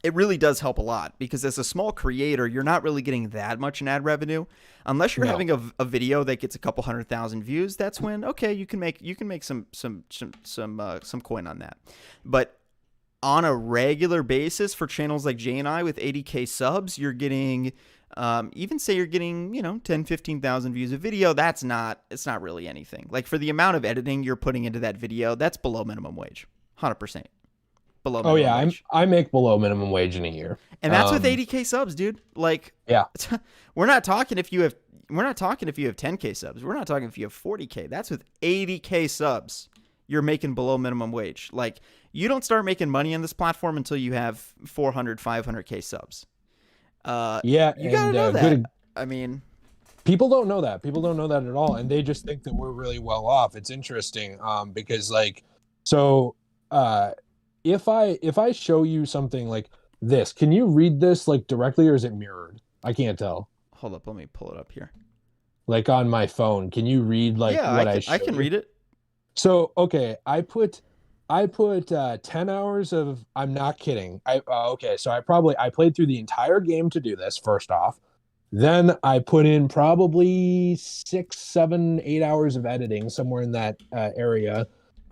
it really does help a lot, because as a small creator, you're not really getting that much in ad revenue unless you're having a video that gets a couple 100,000 views. That's when, okay, you can make some coin on that. But on a regular basis for channels like Jay and I with 80K subs, you're getting, even say you're getting, 10, 15,000 views a video. It's not really anything. Like for the amount of editing you're putting into that video, that's below minimum wage, 100%. Below minimum wage. I make below minimum wage in a year, and that's with 80K subs, dude. Like, yeah, we're not talking if you have 10K subs. We're not talking if you have 40K. That's with 80K subs. You're making below minimum wage. Like, you don't start making money on this platform until you have 400, 500K subs. You gotta know that. I mean, people don't know that. People don't know that at all, and they just think that we're really well off. It's interesting, because like, so. If I show you something like this, can you read this like directly, or is it mirrored? I can't tell. Hold up, let me pull it up here. Like on my phone, can you read like what I can read it. So okay, I put 10 hours of. I'm not kidding. So I played through the entire game to do this. First off, then I put in probably 6, 7, 8 hours of editing, somewhere in that area.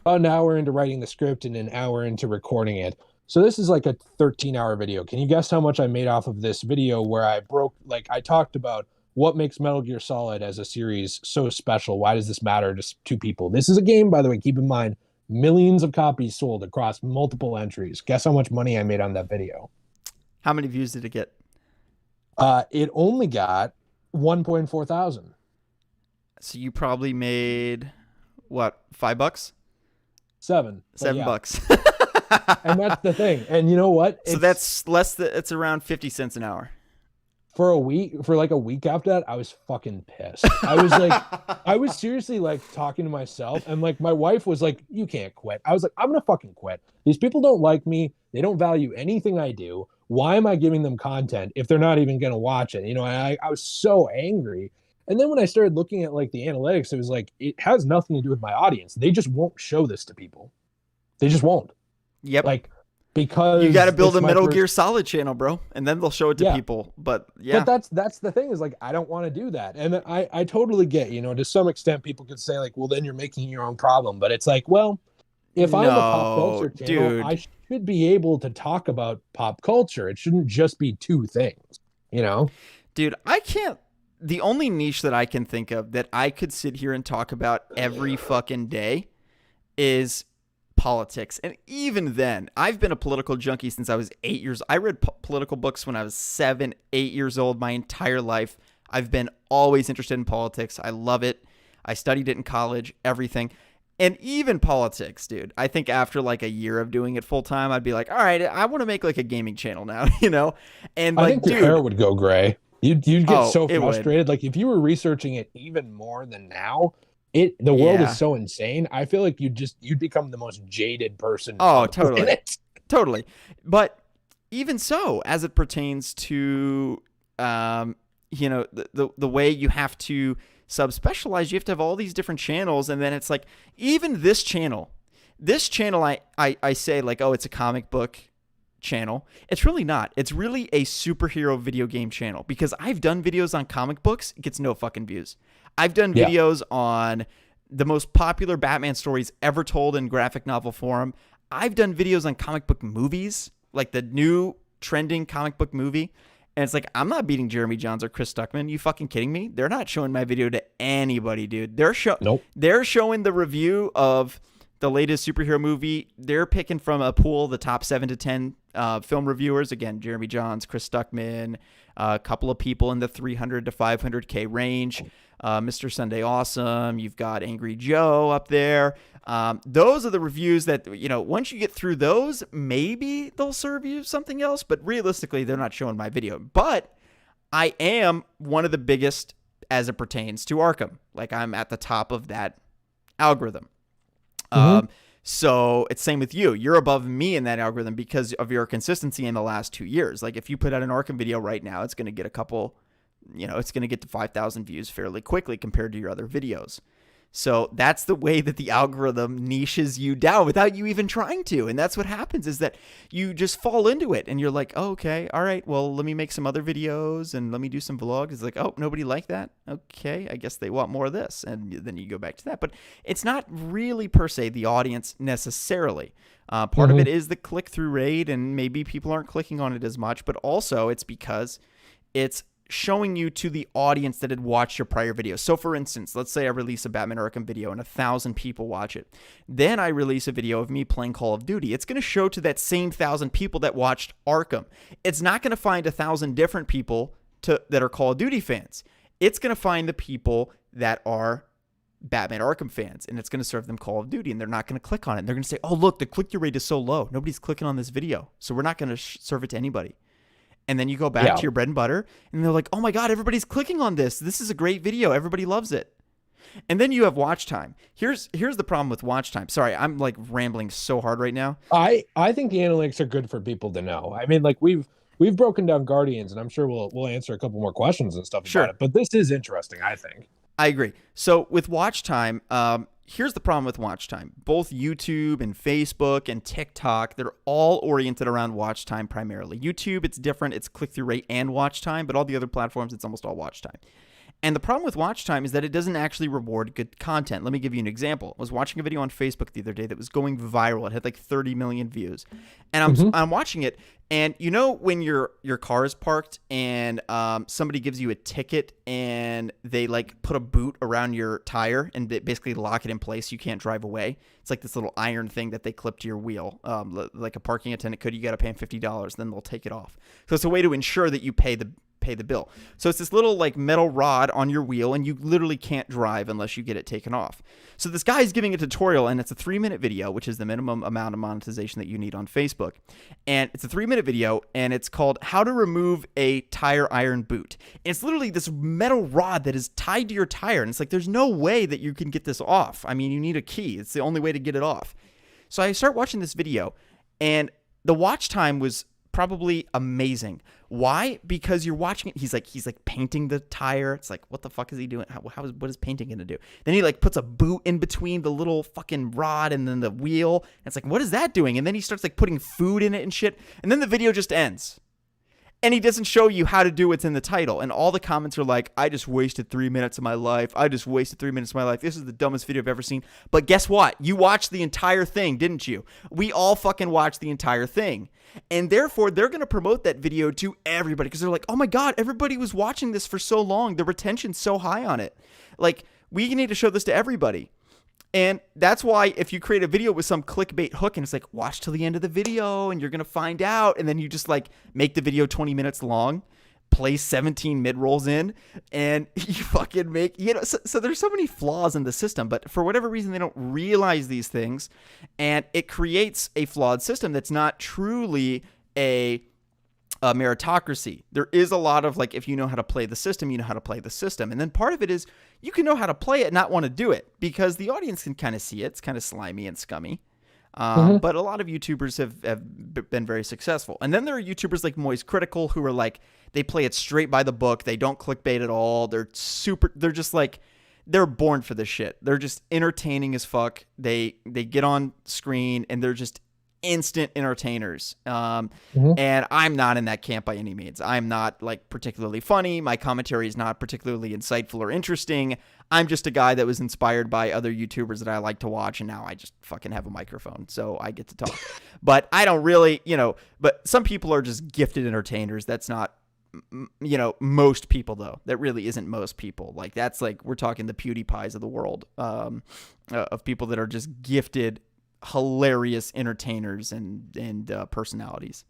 An hour into writing the script and an hour into recording it. So this is like a 13-hour video. Can you guess how much I made off of this video, where I talked about what makes Metal Gear Solid as a series so special? Why does this matter to people? This is a game, by the way, keep in mind, millions of copies sold across multiple entries. Guess how much money I made on that video? How many views did it get? It only got 1.4 thousand. So you probably made what, $5? $7. $7. And that's the thing. And you know what? So that's it's around 50 cents an hour. For like a week after that, I was fucking pissed. I was seriously like talking to myself, and like my wife was like, "You can't quit." I was like, "I'm gonna fucking quit. These people don't like me. They don't value anything I do. Why am I giving them content if they're not even gonna watch it?" And I was so angry. And then when I started looking at like the analytics, it was like, it has nothing to do with my audience. They just won't show this to people. They just won't. Yep. Like, because you got to build a Metal Gear Solid channel, bro, and then they'll show it to people. But yeah, but that's the thing, is like, I don't want to do that. And I totally get, to some extent people could say like, well, then you're making your own problem. But it's like, well, if I'm a pop culture channel, dude, I should be able to talk about pop culture. It shouldn't just be two things, Dude, I can't. The only niche that I can think of that I could sit here and talk about every fucking day is politics. And even then, I've been a political junkie since I was 8 years. I read political books when I was 7, 8 years old. My entire life, I've been always interested in politics. I love it. I studied it in college, everything. And even politics, dude. I think after like a year of doing it full time, I'd be like, all right, I want to make like a gaming channel now, And I like, think your hair would go gray. You'd get so frustrated. Would. Like if you were researching it even more than now, the world is so insane. I feel like you'd become the most jaded person. Oh, totally. Totally. But even so, as it pertains to, the way you have to Sub-specialized, you have to have all these different channels. And then it's like, even this channel, I say like, oh, it's a comic book channel. It's really not. It's really a superhero video game channel, because I've done videos on comic books. It gets no fucking views. I've done videos on the most popular Batman stories ever told in graphic novel form. I've done videos on comic book movies, like the new trending comic book movie. And it's like, I'm not beating Jeremy Jahns or Chris Stuckman. You fucking kidding me? They're not showing my video to anybody, dude. They're showing the review of the latest superhero movie. They're picking from a pool, the top 7 to 10 film reviewers. Again, Jeremy Jahns, Chris Stuckman, a couple of people in the 300 to 500K range. Mr. Sunday Awesome. You've got Angry Joe up there. Those are the reviews that, once you get through those, maybe they'll serve you something else. But realistically, they're not showing my video. But I am one of the biggest as it pertains to Arkham. Like, I'm at the top of that algorithm. So it's same with you. You're above me in that algorithm because of your consistency in the last 2 years. Like, if you put out an Arkham video right now, it's going to get a couple, it's going to get to 5,000 views fairly quickly compared to your other videos. So that's the way that the algorithm niches you down without you even trying to. And that's what happens, is that you just fall into it and you're like, oh, okay, all right, well, let me make some other videos and let me do some vlogs. It's like, oh, nobody liked that. Okay, I guess they want more of this. And then you go back to that. But it's not really per se the audience necessarily. Part of it is the click-through rate, and maybe people aren't clicking on it as much, but also it's because it's showing you to the audience that had watched your prior videos. So for instance, let's say I release a Batman Arkham video and 1,000 people watch it. Then I release a video of me playing Call of Duty. It's going to show to that same 1,000 people that watched Arkham. It's not going to find 1,000 different people that are Call of Duty fans. It's going to find the people that are Batman Arkham fans, and it's going to serve them Call of Duty, and they're not going to click on it. They're going to say, oh, look, the click-through rate is so low. Nobody's clicking on this video, so we're not going to serve it to anybody. And then you go back to your bread and butter, and they're like, oh my God, everybody's clicking on this. This is a great video. Everybody loves it. And then you have watch time. Here's the problem with watch time. Sorry, I'm like rambling so hard right now. I think the analytics are good for people to know. I mean, like we've broken down Guardians, and I'm sure we'll answer a couple more questions and stuff about it. But this is interesting, I think. I agree. So with watch time, here's the problem with watch time. Both YouTube and Facebook and TikTok, they're all oriented around watch time primarily. YouTube, it's different. It's click-through rate and watch time, but all the other platforms, it's almost all watch time. And the problem with watch time is that it doesn't actually reward good content. Let me give you an example. I was watching a video on Facebook the other day that was going viral. It had like 30 million views. And I'm watching it, and when your car is parked and somebody gives you a ticket and they like put a boot around your tire and basically lock it in place, you can't drive away. It's like this little iron thing that they clip to your wheel, like a parking attendant could. You got to pay them $50, then they'll take it off. So it's a way to ensure that you pay the bill. So it's this little like metal rod on your wheel, and you literally can't drive unless you get it taken off. So this guy is giving a tutorial, and it's a 3-minute video, which is the minimum amount of monetization that you need on Facebook. And it's a 3-minute video, and it's called How to Remove a Tire Iron Boot. And it's literally this metal rod that is tied to your tire. And it's like, there's no way that you can get this off. I mean, you need a key. It's the only way to get it off. So I start watching this video, and the watch time was probably amazing. Why? Because you're watching it. He's like painting the tire. It's like, what the fuck is he doing? What is painting gonna do? Then he like puts a boot in between the little fucking rod and then the wheel. And it's like, what is that doing? And then he starts like putting food in it and shit. And then the video just ends. And he doesn't show you how to do what's in the title. And all the comments are like, I just wasted 3 minutes of my life. I just wasted 3 minutes of my life. This is the dumbest video I've ever seen. But guess what? You watched the entire thing, didn't you? We all fucking watched the entire thing. And therefore, they're going to promote that video to everybody because they're like, oh my God, everybody was watching this for so long. The retention's so high on it. Like, we need to show this to everybody. And that's why if you create a video with some clickbait hook and it's like, watch till the end of the video and you're going to find out. And then you just like make the video 20 minutes long, place 17 mid-rolls in, and you fucking make, so there's so many flaws in the system, but for whatever reason, they don't realize these things. And it creates a flawed system that's not truly a meritocracy. There is a lot of like, if you know how to play the system, you know how to play the system. And then part of it is you can know how to play it and not want to do it because the audience can kind of see it. It's kind of slimy and scummy. But a lot of YouTubers have been very successful. And then there are YouTubers like Moist Critical who are like, they play it straight by the book. They don't clickbait at all. They're just like, they're born for this shit. They're just entertaining as fuck. They get on screen and they're just instant entertainers. And I'm not in that camp by any means. I'm not like particularly funny. My commentary is not particularly insightful or interesting. I'm just a guy that was inspired by other YouTubers that I like to watch, and now I just fucking have a microphone, so I get to talk. But I don't really, but some people are just gifted entertainers. That's not, most people, though. That really isn't most people. Like, that's like, we're talking the PewDiePies of the world, of people that are just gifted, hilarious entertainers and personalities.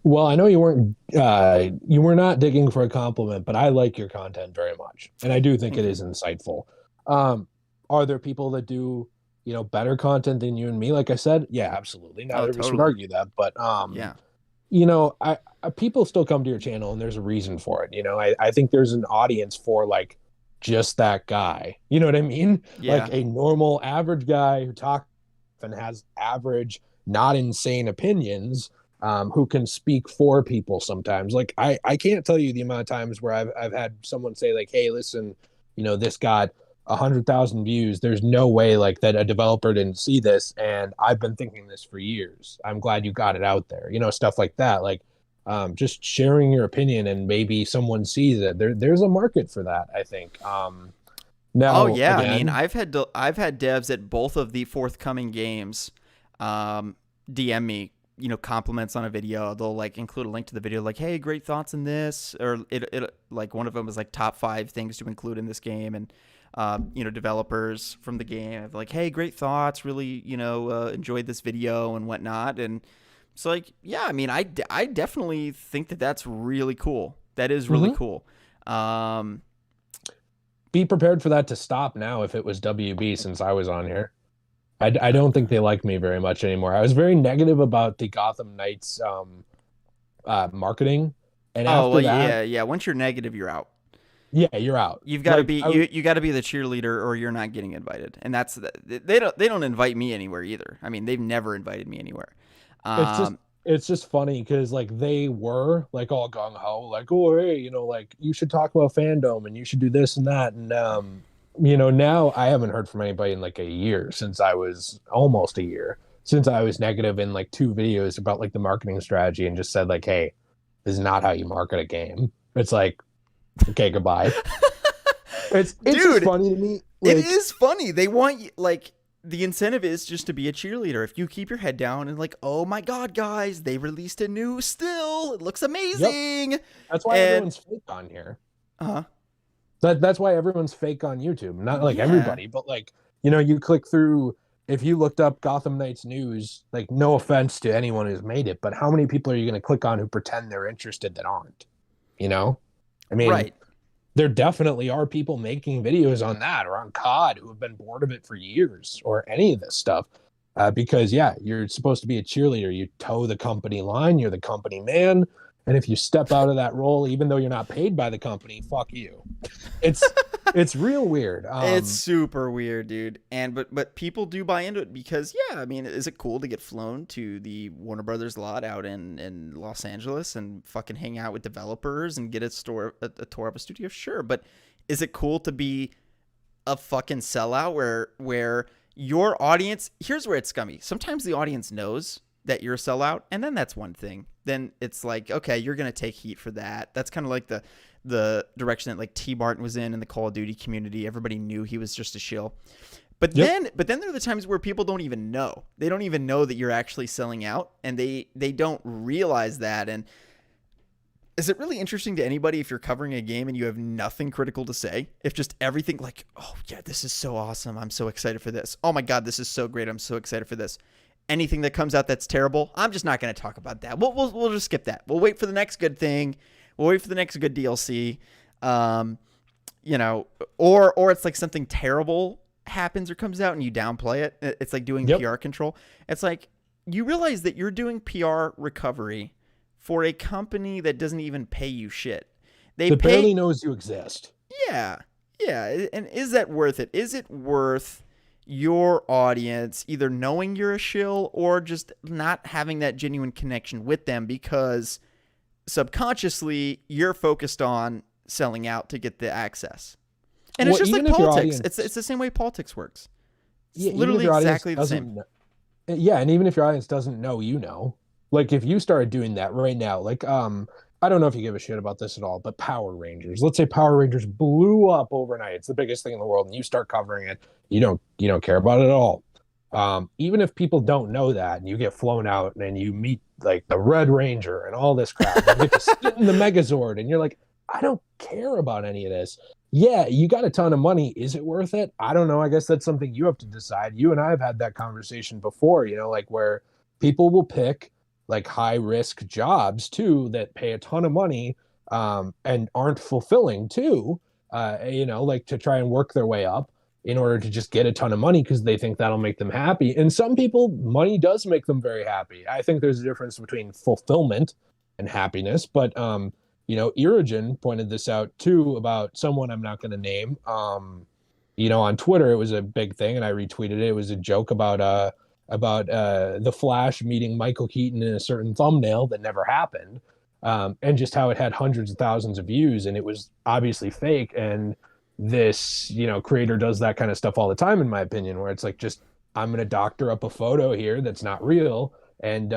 Well, I know you were not digging for a compliment, but I like your content very much, and I do think it is insightful. Are there people that do, better content than you and me? Like I said, yeah, absolutely. Not everybody would argue that, but I people still come to your channel, and there's a reason for it. I think there's an audience for like just that guy. You know what I mean? Yeah. Like a normal, average guy who talks and has average, not insane opinions. Who can speak for people sometimes. Like I can't tell you the amount of times where I've had someone say like, hey, listen, this got 100,000 views. There's no way like that a developer didn't see this. And I've been thinking this for years. I'm glad you got it out there. Stuff like that. Like just sharing your opinion and maybe someone sees it. There's a market for that, I think. Now, again, I mean, I've had devs at both of the forthcoming games DM me, compliments on a video. They'll like include a link to the video, like, hey, great thoughts in this, or it like one of them was like top 5 things to include in this game, and developers from the game like, hey, great thoughts, really enjoyed this video and whatnot. And it's like, yeah, I mean, I definitely think that's really cool. That is really cool. Be prepared for that to stop now if it was WB, since I was on here. I don't think they like me very much anymore. I was very negative about the Gotham Knights marketing, and after that, yeah. Once you're negative, you're out. Yeah, you're out. You've got to be you got to be the cheerleader, or you're not getting invited. And that's they don't invite me anywhere either. I mean, they've never invited me anywhere. It's just funny because like they were like all gung ho, like, oh hey, like you should talk about fandom and you should do this and that, and now I haven't heard from anybody in like almost a year since I was negative in like 2 videos about like the marketing strategy and just said like, hey, this is not how you market a game. It's like, okay, goodbye. It's just funny to me. Like, it is funny. They want you, like, the incentive is just to be a cheerleader. If you keep your head down and like, oh my God, guys, they released a new still. It looks amazing. Yep. That's why everyone's fake on here. That's why everyone's fake on YouTube. Not like everybody, but like, you click through, if you looked up Gotham Knights news, like no offense to anyone who's made it, but how many people are you going to click on who pretend they're interested that aren't? I mean, right. There definitely are people making videos on that or on COD who have been bored of it for years, or any of this stuff. Because you're supposed to be a cheerleader. You toe the company line. You're the company man. And if you step out of that role, even though you're not paid by the company, fuck you. It's real weird. It's super weird, dude. And but people do buy into it because, I mean, is it cool to get flown to the Warner Brothers lot out in Los Angeles and fucking hang out with developers and get a tour of a studio? Sure, but is it cool to be a fucking sellout where your audience? Here's where it's scummy. Sometimes the audience knows that you're a sellout, and then that's one thing. Then it's like, okay, you're gonna take heat for that. That's kind of like the direction that like T. Martin was in the Call of Duty community. Everybody knew he was just a shill. But then there are the times where people don't even know. They don't even know that you're actually selling out, and they don't realize that. And is it really interesting to anybody if you're covering a game and you have nothing critical to say? If just everything like, oh yeah, this is so awesome, I'm so excited for this. Oh my God, this is so great, I'm so excited for this. Anything that comes out that's terrible, I'm just not going to talk about that. We'll just skip that. We'll wait for the next good thing. We'll wait for the next good DLC. Or it's like something terrible happens or comes out and you downplay it. It's like doing PR control. It's like you realize that you're doing PR recovery for a company that doesn't even pay you shit. They barely knows you exist. Yeah. And is that worth it? Is it worth your audience either knowing you're a shill or just not having that genuine connection with them because subconsciously you're focused on selling out to get the access? And it's just like politics. It's the same way politics works. It's literally exactly the same. Yeah, and even if your audience doesn't know, you know. Like, if you started doing that right now, like, I don't know if you give a shit about this at all, but Power Rangers. Let's say Power Rangers blew up overnight. It's the biggest thing in the world, and you start covering it. You don't care about it at all. Even if people don't know that, and you get flown out, and you meet like the Red Ranger and all this crap, and you get to sit in the Megazord, and you're like, I don't care about any of this. Yeah, you got a ton of money. Is it worth it? I don't know. I guess that's something you have to decide. You and I have had that conversation before, like where people will pick like high risk jobs too that pay a ton of money and aren't fulfilling too, like to try and work their way up in order to just get a ton of money because they think that'll make them happy. And some people, money does make them very happy. I think there's a difference between fulfillment and happiness, but Irigen pointed this out too about someone I'm not going to name. On Twitter, it was a big thing, and I retweeted it. It was a joke about the Flash meeting Michael Keaton in a certain thumbnail that never happened, and just how it had hundreds of thousands of views, and it was obviously fake. And this, creator does that kind of stuff all the time, in my opinion, where it's like, just, I'm going to doctor up a photo here that's not real and,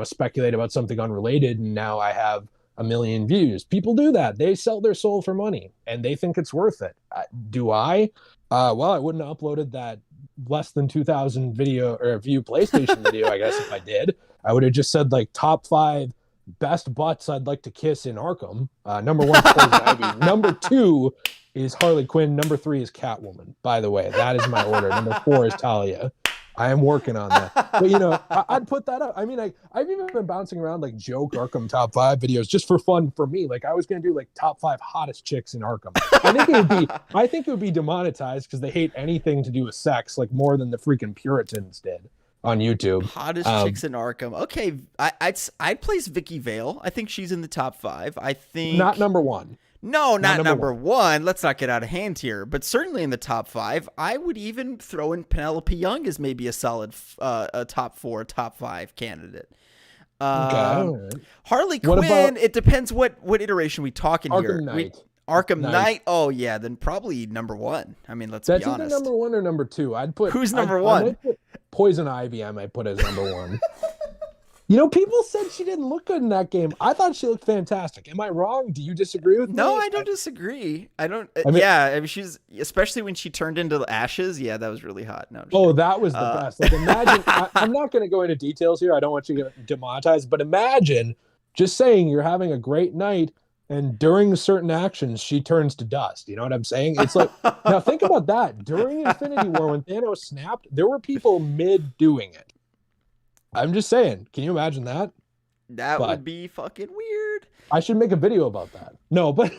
speculate about something unrelated, and now I have 1 million views. People do that. They sell their soul for money, and they think it's worth it. Do I? Well, I wouldn't have uploaded that less than 2,000 video or view PlayStation video. I guess if I did, I would have just said like top 5 best butts I'd like to kiss in Arkham. Number 1 is Poison Ivy. Number 2 is Harley Quinn. Number 3 is Catwoman. By the way, that is my order. Number 4 is Talia. I am working on that. But, I'd put that up. I mean, I've even been bouncing around like joke Arkham top 5 videos just for fun for me. Like, I was going to do like top 5 hottest chicks in Arkham. I think it would be demonetized because they hate anything to do with sex, like more than the freaking Puritans did on YouTube. Hottest chicks in Arkham. Okay. I'd place Vicky Vale. I think she's in the top 5. I think not number 1. No, not number one. Let's not get out of hand here, but certainly in the top 5. I would even throw in Penelope Young as maybe a solid a top 4, top 5 candidate. Okay. Harley Quinn, it depends what iteration we talking here. Arkham Knight. Oh yeah, then probably number 1. I mean, let's be honest. That's either number 1 or number 2. Who's number 1? Poison Ivy. I might put as number 1. People said she didn't look good in that game. I thought she looked fantastic. Am I wrong? Do you disagree with me? No, I don't disagree. She's, especially when she turned into the ashes. Yeah, that was really hot. No, that was the best. Like, imagine, I'm not going to go into details here. I don't want you to get demonetized, but imagine just saying you're having a great night and during certain actions, she turns to dust. You know what I'm saying? It's like, now think about that. During Infinity War, when Thanos snapped, there were people mid doing it. I'm just saying, can you imagine that? That would be fucking weird. I should make a video about that. No, but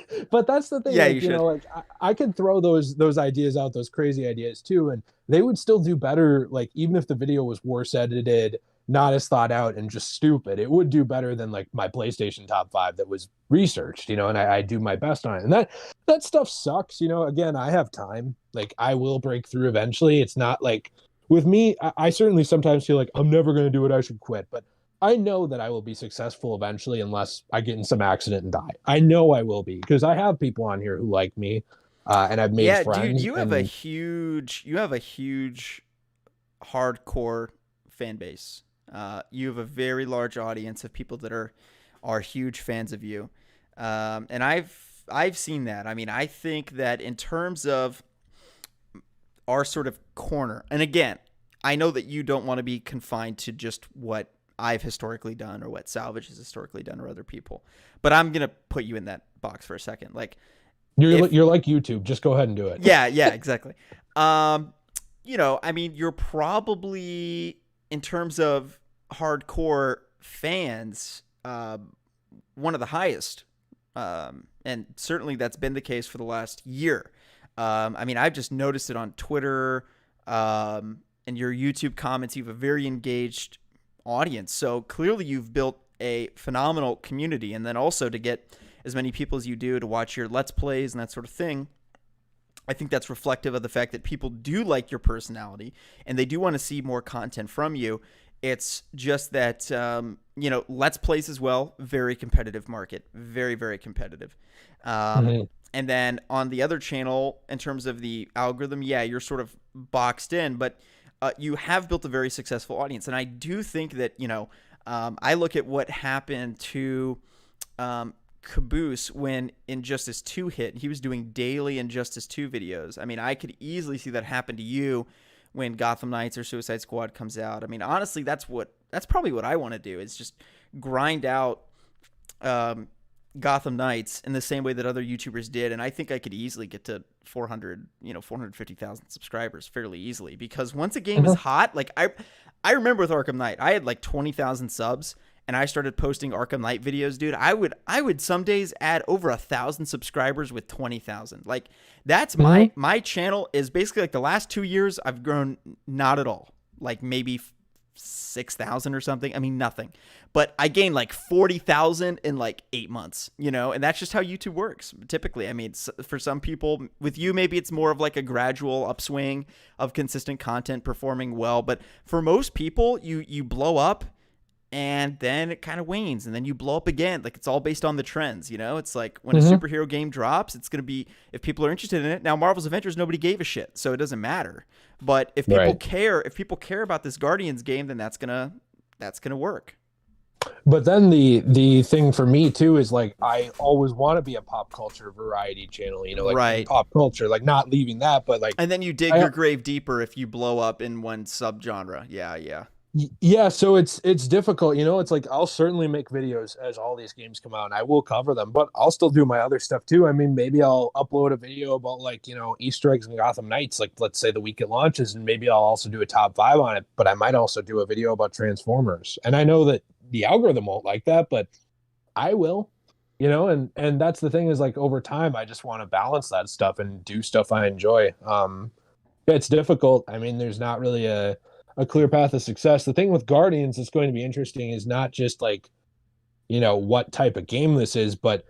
that's the thing. Yeah, like, you should. Like I could throw those ideas out, those crazy ideas too, and they would still do better. Like, even if the video was worse edited, not as thought out, and just stupid, it would do better than like my PlayStation top 5 that was researched. And I do my best on it. And that stuff sucks. Again, I have time. Like, I will break through eventually. It's not like. With me, I certainly sometimes feel like I'm never going to do it. I should quit. But I know that I will be successful eventually unless I get in some accident and die. I know I will be because I have people on here who like me and I've made friends. Yeah, dude, you have a huge hardcore fan base. You have a very large audience of people that are huge fans of you. And I've seen that. I mean, I think that in terms of our sort of corner. And again, I know that you don't want to be confined to just what I've historically done or what Salvage has historically done or other people. But I'm going to put you in that box for a second. Like, you're like YouTube. Just go ahead and do it. Yeah, exactly. I mean, you're probably, in terms of hardcore fans, one of the highest. And certainly that's been the case for the last year. I mean, I've just noticed it on Twitter and your YouTube comments. You have a very engaged audience. So clearly you've built a phenomenal community. And then also to get as many people as you do to watch your Let's Plays and that sort of thing, I think that's reflective of the fact that people do like your personality and they do want to see more content from you. It's just that, Let's Plays as well, very competitive market, very, very competitive. And then on the other channel, in terms of the algorithm, yeah, you're sort of boxed in, but you have built a very successful audience. And I do think that, I look at what happened to Caboose when Injustice 2 hit. He was doing daily Injustice 2 videos. I mean, I could easily see that happen to you when Gotham Knights or Suicide Squad comes out. I mean, honestly, that's probably what I want to do, is just grind out Gotham Knights in the same way that other YouTubers did. And I think I could easily get to 450,000 subscribers fairly easily, because once a game is hot, like I remember with Arkham Knight, I had like 20,000 subs and I started posting Arkham Knight videos, dude. I would some days add over 1,000 subscribers with 20,000. Like that's my channel is basically like the last 2 years I've grown not at all, like maybe 6,000 or something. I mean, nothing. But I gained like 40,000 in like 8 months, and that's just how YouTube works. Typically, I mean, for some people, with you, maybe it's more of like a gradual upswing of consistent content performing well. But for most people, you blow up and then it kind of wanes and then you blow up again. Like it's all based on the trends, It's like when a superhero game drops, it's going to be, if people are interested in it. Now, Marvel's Avengers, nobody gave a shit, so it doesn't matter. But if people care about this Guardians game, then that's gonna work. But then the thing for me too is like I always want to be a pop culture variety channel, pop culture, like not leaving that, but like. And then you dig your grave deeper if you blow up in one subgenre. Yeah. Yeah, so it's difficult, it's like I'll certainly make videos as all these games come out and I will cover them, but I'll still do my other stuff too. I mean, maybe I'll upload a video about like, Easter eggs in Gotham Knights, like let's say the week it launches, and maybe I'll also do a top 5 on it, but I might also do a video about Transformers. And I know that the algorithm won't like that, but I will, and that's the thing is like over time, I just want to balance that stuff and do stuff I enjoy. It's difficult. I mean, there's not really a clear path of success. The thing with Guardians that's going to be interesting is not just like, what type of game this is, but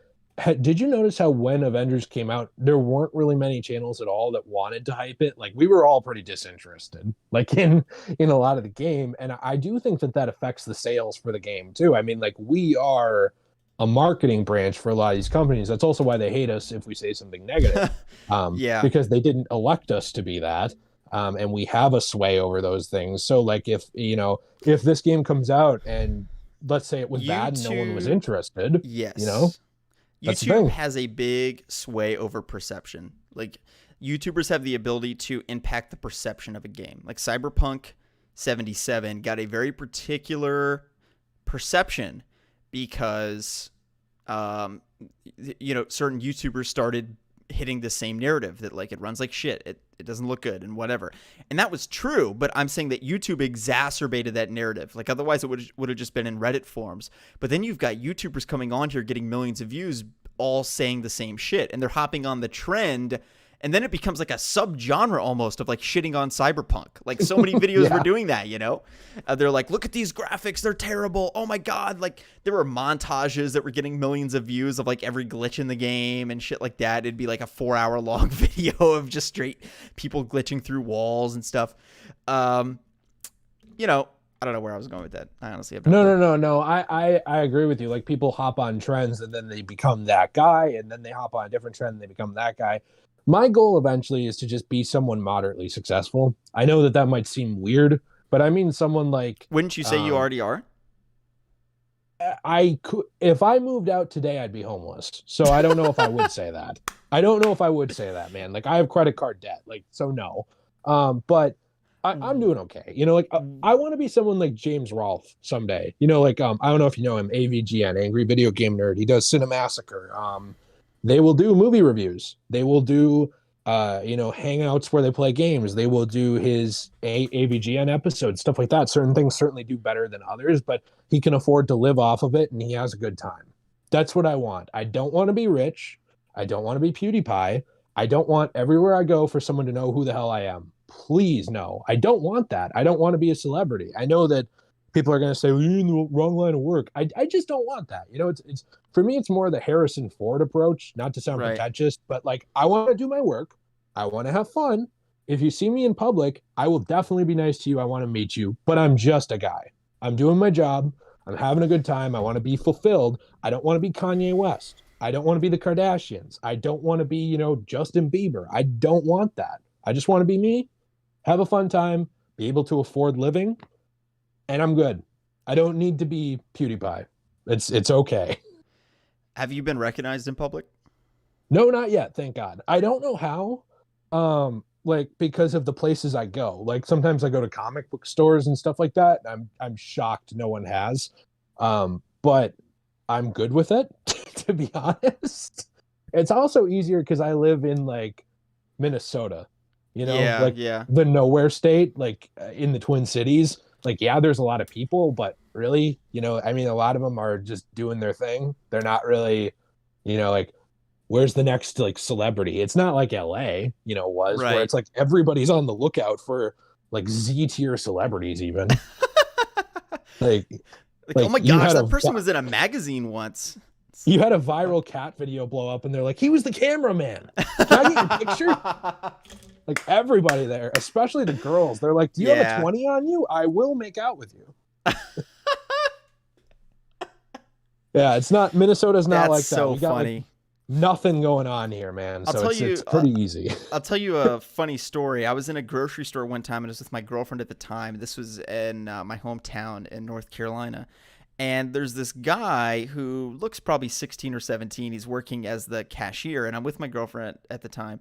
did you notice how when Avengers came out, there weren't really many channels at all that wanted to hype it? Like we were all pretty disinterested, like in a lot of the game. And I do think that affects the sales for the game too. I mean, like we are a marketing branch for a lot of these companies. That's also why they hate us if we say something negative. Because they didn't elect us to be that. And we have a sway over those things. So like if this game comes out and let's say it was bad and no one was interested, YouTube has a big sway over perception. Like YouTubers have the ability to impact the perception of a game. Like Cyberpunk 77 got a very particular perception because certain YouTubers started hitting the same narrative that like it runs like shit, it doesn't look good and whatever. And that was true, but I'm saying that YouTube exacerbated that narrative. Like otherwise it would have just been in Reddit forums. But then you've got YouTubers coming on here getting millions of views all saying the same shit, and they're hopping on the trend, and then it becomes like a subgenre almost of like shitting on Cyberpunk. Like so many videos were doing that, they're like, look at these graphics, they're terrible, oh my god. Like there were montages that were getting millions of views of like every glitch in the game and shit like that. It'd be like a 4-hour long video of just straight people glitching through walls and stuff. I don't know where I was going with that. I honestly have no. I agree with you. Like people hop on trends and then they become that guy, and then they hop on a different trend and they become that guy. My goal eventually is to just be someone moderately successful. I know that might seem weird, but I mean someone like... Wouldn't you say you already are? I could, if I moved out today, I'd be homeless. So I don't know if I would say that. I don't know if I would say that, man. Like I have credit card debt, like, so no. But I'm doing okay. I want to be someone like James Rolfe someday. I don't know if you know him, AVGN, Angry Video Game Nerd. He does Cinemassacre. They will do movie reviews. They will do, hangouts where they play games. They will do his AVGN episodes, stuff like that. Certain things certainly do better than others, but he can afford to live off of it, and he has a good time. That's what I want. I don't want to be rich. I don't want to be PewDiePie. I don't want everywhere I go for someone to know who the hell I am. Please, no. I don't want that. I don't want to be a celebrity. I know that people are going to say, well, you're in the wrong line of work. I just don't want that. It's for me, it's more the Harrison Ford approach, not to sound pretentious, but like, I want to do my work. I want to have fun. If you see me in public, I will definitely be nice to you. I want to meet you, but I'm just a guy. I'm doing my job. I'm having a good time. I want to be fulfilled. I don't want to be Kanye West. I don't want to be the Kardashians. I don't want to be, you know, Justin Bieber. I don't want that. I just want to be me, have a fun time, be able to afford living, and I'm good. I don't need to be PewDiePie. It's okay. Have you been recognized in public? No, not yet, thank God. I don't know how. Like because of the places I go. Like sometimes I go to comic book stores and stuff like that. I'm shocked no one has. But I'm good with it, to be honest. It's also easier because I live in like Minnesota, you know, like the nowhere state, like in the Twin Cities. Like, yeah, there's a lot of people, but really, you know, I mean, a lot of them are just doing their thing. They're not really, you know, like, where's the next like celebrity? It's not like LA, you know, was where it's like everybody's on the lookout for like Z tier celebrities, even. like, oh my gosh, that person was in a magazine once. You had a viral cat video blow up, and they're like, he was the cameraman. Can I get your picture? Like everybody there, especially the girls, they're like, do you have a 20 on you? I will make out with you. Yeah, it's not, Minnesota's not like that. So we got funny. Like, nothing going on here, man. So it's pretty easy. I'll tell you a funny story. I was in a grocery store one time, and it was with my girlfriend at the time. This was in my hometown in North Carolina. And there's this guy who looks probably 16 or 17. He's working as the cashier, and I'm with my girlfriend at the time.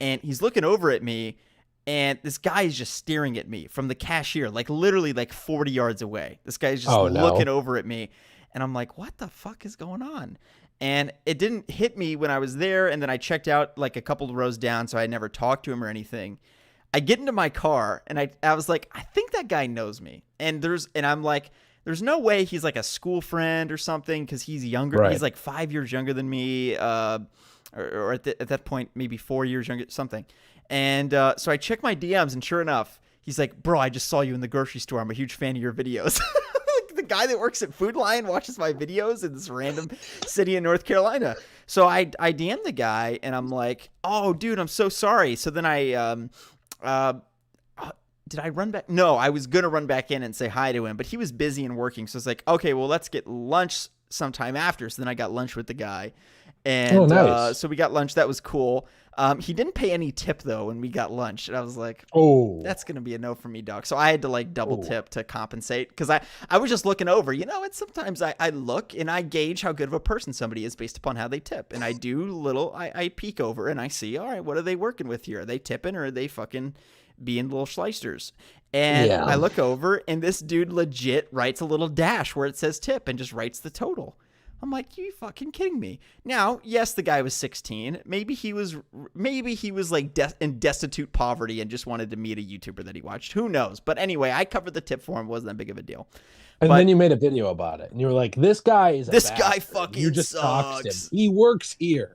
And he's looking over at me, and this guy is just staring at me from the cashier, like literally like 40 yards away. This guy's just looking over at me. And I'm like, what the fuck is going on? And it didn't hit me when I was there, and then I checked out like a couple of rows down, so I never talked to him or anything. I get into my car, and I was like, I think that guy knows me. And I'm like, there's no way he's like a school friend or something, because he's younger. Right. He's like 5 years younger than me, or at that point, maybe 4 years younger, something. And so I check my DMs, and sure enough, he's like, bro, I just saw you in the grocery store. I'm a huge fan of your videos. The guy that works at Food Lion watches my videos in this random city in North Carolina. So I DM the guy, and I'm like, oh, dude, I'm so sorry. So then did I run back? No, I was going to run back in and say hi to him, but he was busy and working. So it's like, okay, well, let's get lunch sometime after. So then I got lunch with the guy. And nice. So we got lunch. That was cool. He didn't pay any tip, though, when we got lunch. And I was like, oh, that's going to be a no for me, dog. So I had to like double tip to compensate, because I was just looking over. You know, and sometimes I look and I gauge how good of a person somebody is based upon how they tip. And I do I peek over and I see, all right, what are they working with here? Are they tipping, or are they fucking being little schleisters? And I look over, and this dude legit writes a little dash where it says tip and just writes the total. I'm like, you fucking kidding me? Now, yes, the guy was 16. Maybe he was like in destitute poverty and just wanted to meet a YouTuber that he watched. Who knows? But anyway, I covered the tip for him. It wasn't that big of a deal. And then you made a video about it, and you were like, "This guy is guy fucking you just sucks. Doxed him. He works here."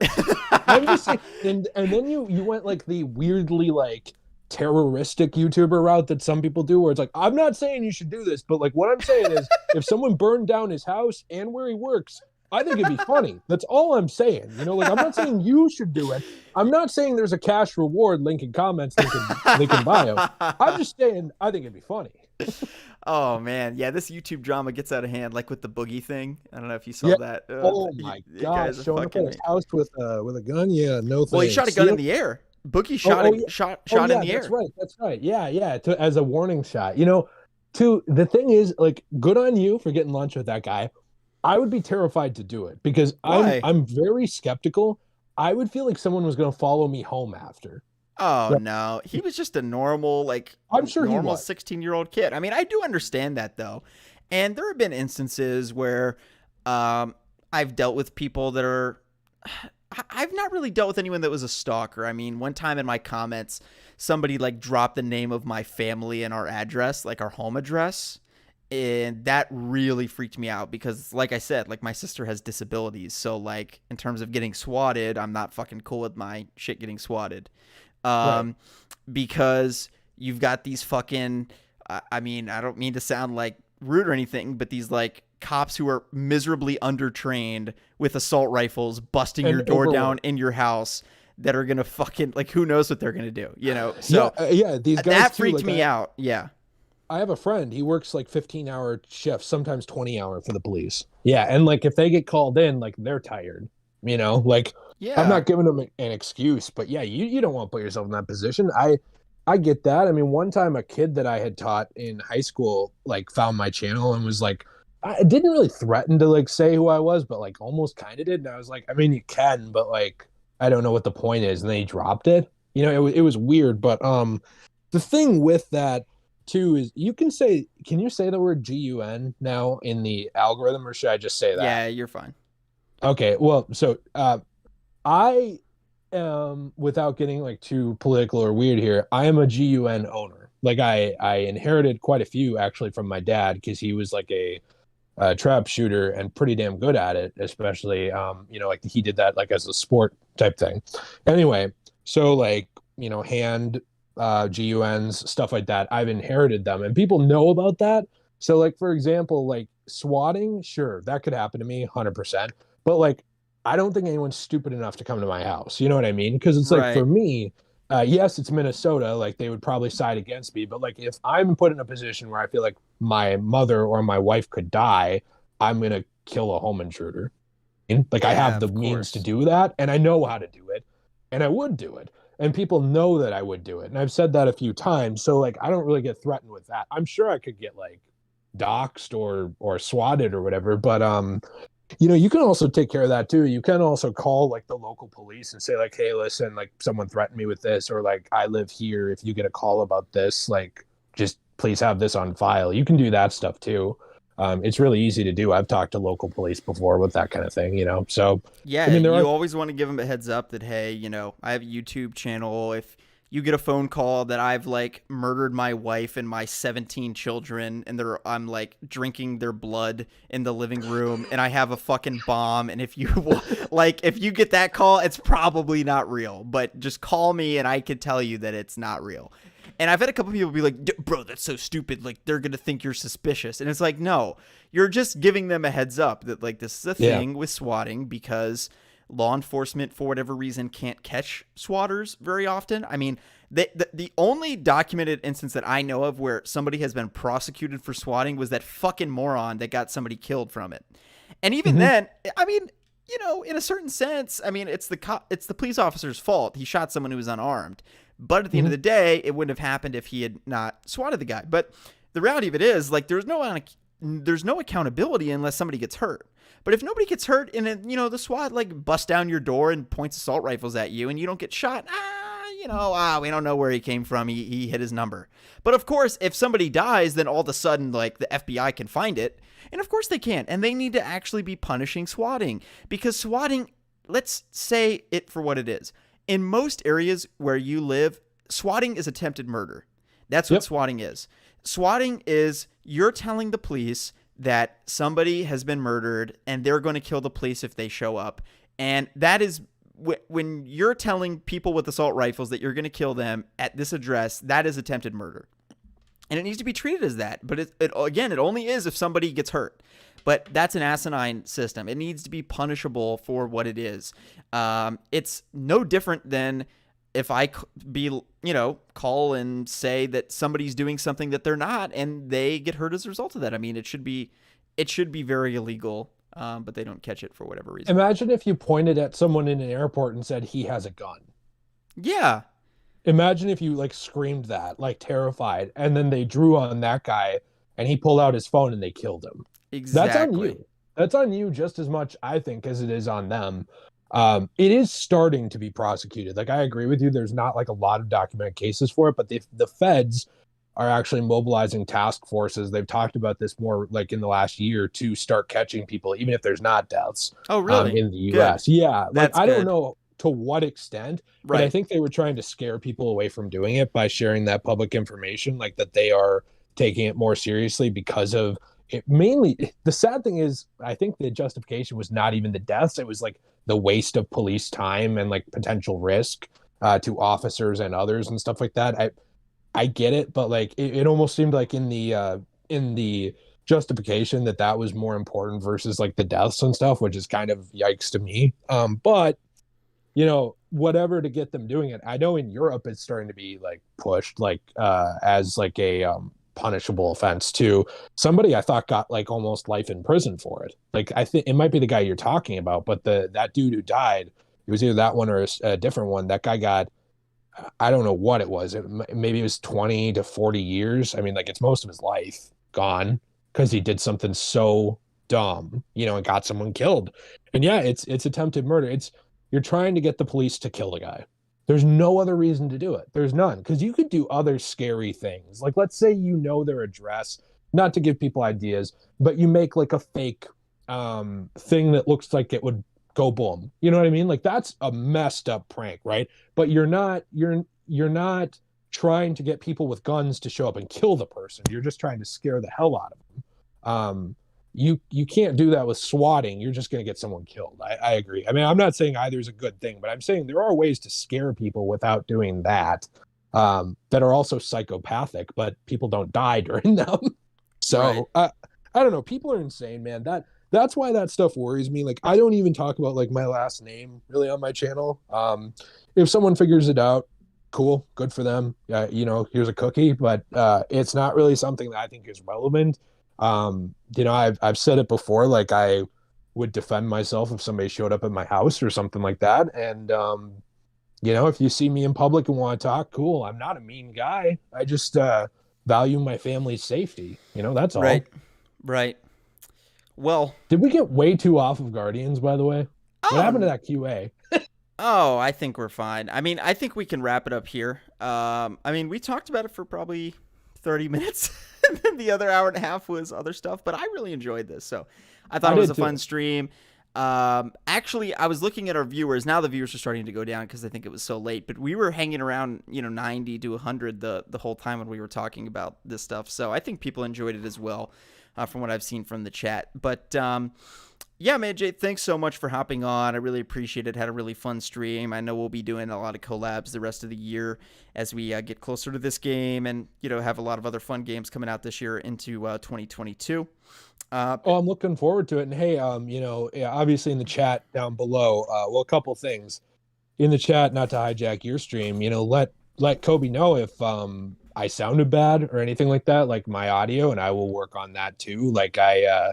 I'm just saying, and then you went like the weirdly like terroristic YouTuber route that some people do, where it's like, I'm not saying you should do this, but like what I'm saying is, if someone burned down his house and where he works, I think it'd be funny. That's all I'm saying. You know, like I'm not saying you should do it. I'm not saying there's a cash reward link in comments, link in bio. I'm just saying I think it'd be funny. Oh man, yeah, this YouTube drama gets out of hand, like with the boogie thing. I don't know if you saw that. Oh my god, showing up in his house with a gun. Yeah, no thanks. Well, he shot a gun in the air. Boogie shot in the air. That's right. Yeah. As a warning shot. You know, the thing is, like, good on you for getting lunch with that guy. I would be terrified to do it, because I'm very skeptical. I would feel like someone was going to follow me home after. Oh, no. He was just a normal, like, I'm sure normal 16-year-old kid. I mean, I do understand that, though. And there have been instances where I've dealt with people that are... I've not really dealt with anyone that was a stalker. I mean, one time in my comments, somebody, like, dropped the name of my family and our address, like, our home address. And that really freaked me out, because, like I said, like, my sister has disabilities. So, like, in terms of getting swatted, I'm not fucking cool with my shit getting swatted. Right. Because you've got these fucking, I mean, I don't mean to sound like rude or anything, but these like cops who are miserably undertrained with assault rifles busting your door down in your house, that are going to fucking, like, who knows what they're going to do, you know? So these guys that freaked me out. Yeah. I have a friend, he works like 15-hour shifts, sometimes 20-hour for the police. Yeah. And like, if they get called in, like, they're tired, you know, like yeah. I'm not giving them an excuse, but yeah, you don't want to put yourself in that position. I get that. I mean, one time a kid that I had taught in high school like found my channel and was like, I didn't really threaten to like say who I was, but like almost kind of did. And I was like, I mean, you can, but like, I don't know what the point is. And then he dropped it. You know, it was weird. But the thing with that too is can you say the word GUN now in the algorithm, or should I just say that? Yeah, you're fine. Okay. Well, so I am, without getting like too political or weird here, I am a GUN owner. Like I inherited quite a few actually from my dad because he was like a trap shooter and pretty damn good at it, especially you know, like he did that like as a sport type thing. Anyway, so like, you know, hand GUNs, stuff like that, I've inherited them and people know about that. So like, for example, like swatting, sure, that could happen to me 100%, but like I don't think anyone's stupid enough to come to my house, you know what I mean? Because it's like, for me, yes, it's Minnesota, like they would probably side against me, but like if I'm put in a position where I feel like my mother or my wife could die, I'm gonna kill a home intruder. Like I have the means to do that, and I know how to do it, and I would do it, and people know that I would do it, and I've said that a few times. So like I don't really get threatened with that. I'm sure I could get like doxxed or swatted or whatever, but you know, you can also take care of that too. You can also call like the local police and say like, hey, listen, like someone threatened me with this, or like I live here. If you get a call about this, like just please have this on file. You can do that stuff too. It's really easy to do. I've talked to local police before with that kind of thing, you know? So yeah, I mean, you always want to give them a heads up that, hey, you know, I have a YouTube channel. If you get a phone call that I've like murdered my wife and my 17 children and I'm like drinking their blood in the living room and I have a fucking bomb. And if you if you get that call, it's probably not real, but just call me and I can tell you that it's not real. And I've had a couple people be like, bro, that's so stupid. Like they're going to think you're suspicious. And it's like, no, you're just giving them a heads up that like, this is a thing with swatting because law enforcement, for whatever reason, can't catch swatters very often. I mean, the only documented instance that I know of where somebody has been prosecuted for swatting was that fucking moron that got somebody killed from it. And even then, I mean, you know, in a certain sense, I mean, it's the police officer's fault. He shot someone who was unarmed. But at the end of the day, it wouldn't have happened if he had not swatted the guy. But the reality of it is, like, there's no accountability unless somebody gets hurt. But if nobody gets hurt and then, you know, the SWAT like busts down your door and points assault rifles at you and you don't get shot, we don't know where he came from. He hit his number. But of course, if somebody dies, then all of a sudden, like, the FBI can find it. And of course they can. And they need to actually be punishing swatting, because swatting, let's say it for what it is. In most areas where you live, swatting is attempted murder. That's what swatting is. Swatting is you're telling the police that somebody has been murdered and they're going to kill the police if they show up. And that is when you're telling people with assault rifles that you're going to kill them at this address, that is attempted murder. And it needs to be treated as that. But it only is if somebody gets hurt. But that's an asinine system. It needs to be punishable for what it is. It's no different than if I call and say that somebody's doing something that they're not and they get hurt as a result of that. I mean, it should be very illegal, but they don't catch it for whatever reason. Imagine if you pointed at someone in an airport and said he has a gun. Yeah. Imagine if you like screamed that, like terrified, and then they drew on that guy and he pulled out his phone and they killed him. Exactly. That's on you. That's on you just as much, I think, as it is on them. It is starting to be prosecuted. Like, I agree with you. There's not like a lot of documented cases for it, but the feds are actually mobilizing task forces. They've talked about this more like in the last year to start catching people, even if there's not deaths. Oh, really? In the U.S. Good. Yeah. Like, I don't know to what extent, right. But I think they were trying to scare people away from doing it by sharing that public information, like that they are taking it more seriously because of it. Mainly, the sad thing is, I think the justification was not even the deaths. It was like the waste of police time and like potential risk to officers and others and stuff like that. I get it, but like it almost seemed like in the justification that was more important versus like the deaths and stuff, which is kind of yikes to me. But you know, whatever to get them doing it. I know in Europe it's starting to be like pushed like as like a punishable offense to somebody I thought got like almost life in prison for it. Like I think it might be the guy you're talking about, but that dude who died, it was either that one or a different one. That guy got, I don't know what it was. Maybe it was 20 to 40 years. I mean, like it's most of his life gone because he did something so dumb, and got someone killed. And yeah, it's attempted murder. You're trying to get the police to kill the guy. There's no other reason to do it. There's none. Because you could do other scary things. Like, let's say their address, not to give people ideas, but you make like a fake thing that looks like it would go boom. You know what I mean? Like, that's a messed up prank, right? But you're not trying to get people with guns to show up and kill the person. You're just trying to scare the hell out of them. You can't do that with swatting. You're just going to get someone killed. I agree. I mean, I'm not saying either is a good thing, but I'm saying there are ways to scare people without doing that that are also psychopathic, but people don't die during them. So right. I don't know. People are insane, man. That's why that stuff worries me. Like, I don't even talk about like my last name really on my channel. If someone figures it out, cool, good for them. Here's a cookie, but it's not really something that I think is relevant. I've said it before, like I would defend myself if somebody showed up at my house or something like that. And, if you see me in public and want to talk, cool. I'm not a mean guy. I just value my family's safety. That's all. Right. Well, did we get way too off of Guardians, by the way? What happened to that QA? Oh, I think we're fine. I mean, I think we can wrap it up here. We talked about it for probably 30 minutes. And then the other hour and a half was other stuff, but I really enjoyed this. So I thought it was a fun stream. Actually, I was looking at our viewers. Now the viewers are starting to go down because I think it was so late, but we were hanging around, 90 to 100 the whole time when we were talking about this stuff. So I think people enjoyed it as well, from what I've seen from the chat. But, yeah, man, Jay, thanks so much for hopping on. I really appreciate it. Had a really fun stream. I know we'll be doing a lot of collabs the rest of the year as we get closer to this game and, have a lot of other fun games coming out this year into 2022. I'm looking forward to it. And hey, obviously in the chat down below, a couple things in the chat, not to hijack your stream, let Kobe know if I sounded bad or anything like that, like my audio, and I will work on that too. Like I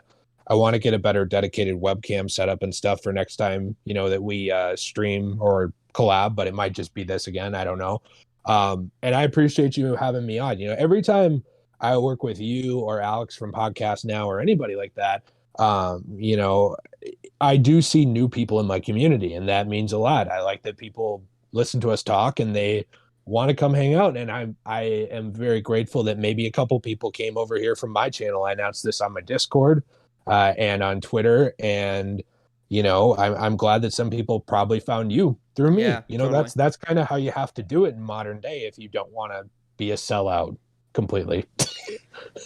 want to get a better dedicated webcam setup and stuff for next time, that we stream or collab, but it might just be this again. I don't know. And I appreciate you having me on. Every time I work with you or Alex from Podcast Now or anybody like that, I do see new people in my community, and that means a lot. I like that people listen to us talk and they want to come hang out. And I am very grateful that maybe a couple people came over here from my channel. I announced this on my Discord and on Twitter, and I'm glad that some people probably found you through me. Totally. That's kind of how you have to do it in modern day if you don't want to be a sellout completely.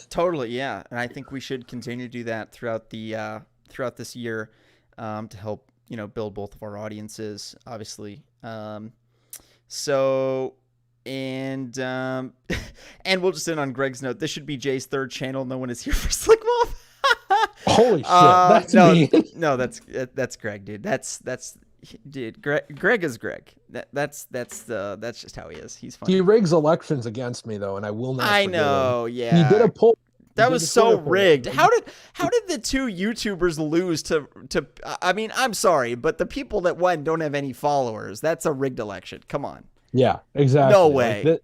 Totally, yeah. And I think we should continue to do that throughout this year to help build both of our audiences, obviously. And we'll just end on Greg's note. This should be Jay's third channel. No one is here for Slick Wolf. Holy shit! That's me. No, that's Greg, dude. Dude. Greg is Greg. That's just how he is. He's fun. He rigs elections against me though, and I will not. I know. Him. Yeah. He did a poll. That was so rigged. How did the two YouTubers lose to? I mean, I'm sorry, but the people that won don't have any followers. That's a rigged election. Come on. Yeah, exactly. No way.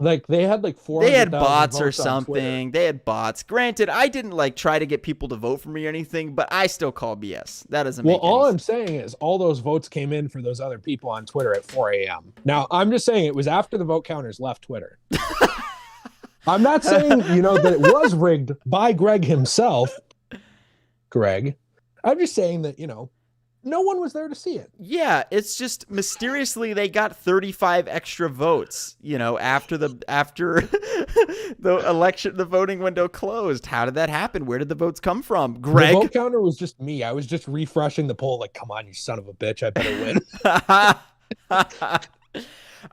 Like they had like 400,000 They had bots or something. They had bots. Granted, I didn't try to get people to vote for me or anything, but I still call BS. That doesn't make all I'm saying is all those votes came in for those other people on Twitter at 4 a.m. Now, I'm just saying it was after the vote counters left Twitter. I'm not saying, that it was rigged by Greg himself. Greg. I'm just saying that, no one was there to see it. Yeah, it's just mysteriously they got 35 extra votes, after the election, the voting window closed. How did that happen? Where did the votes come from? Greg? The vote counter was just me. I was just refreshing the poll like, come on, you son of a bitch. I better win.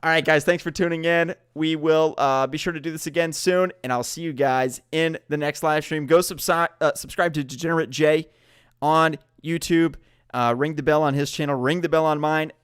All right, guys, thanks for tuning in. We will be sure to do this again soon, and I'll see you guys in the next live stream. Go subscribe to Degenerate Jay on YouTube. Ring the bell on his channel. Ring the bell on mine.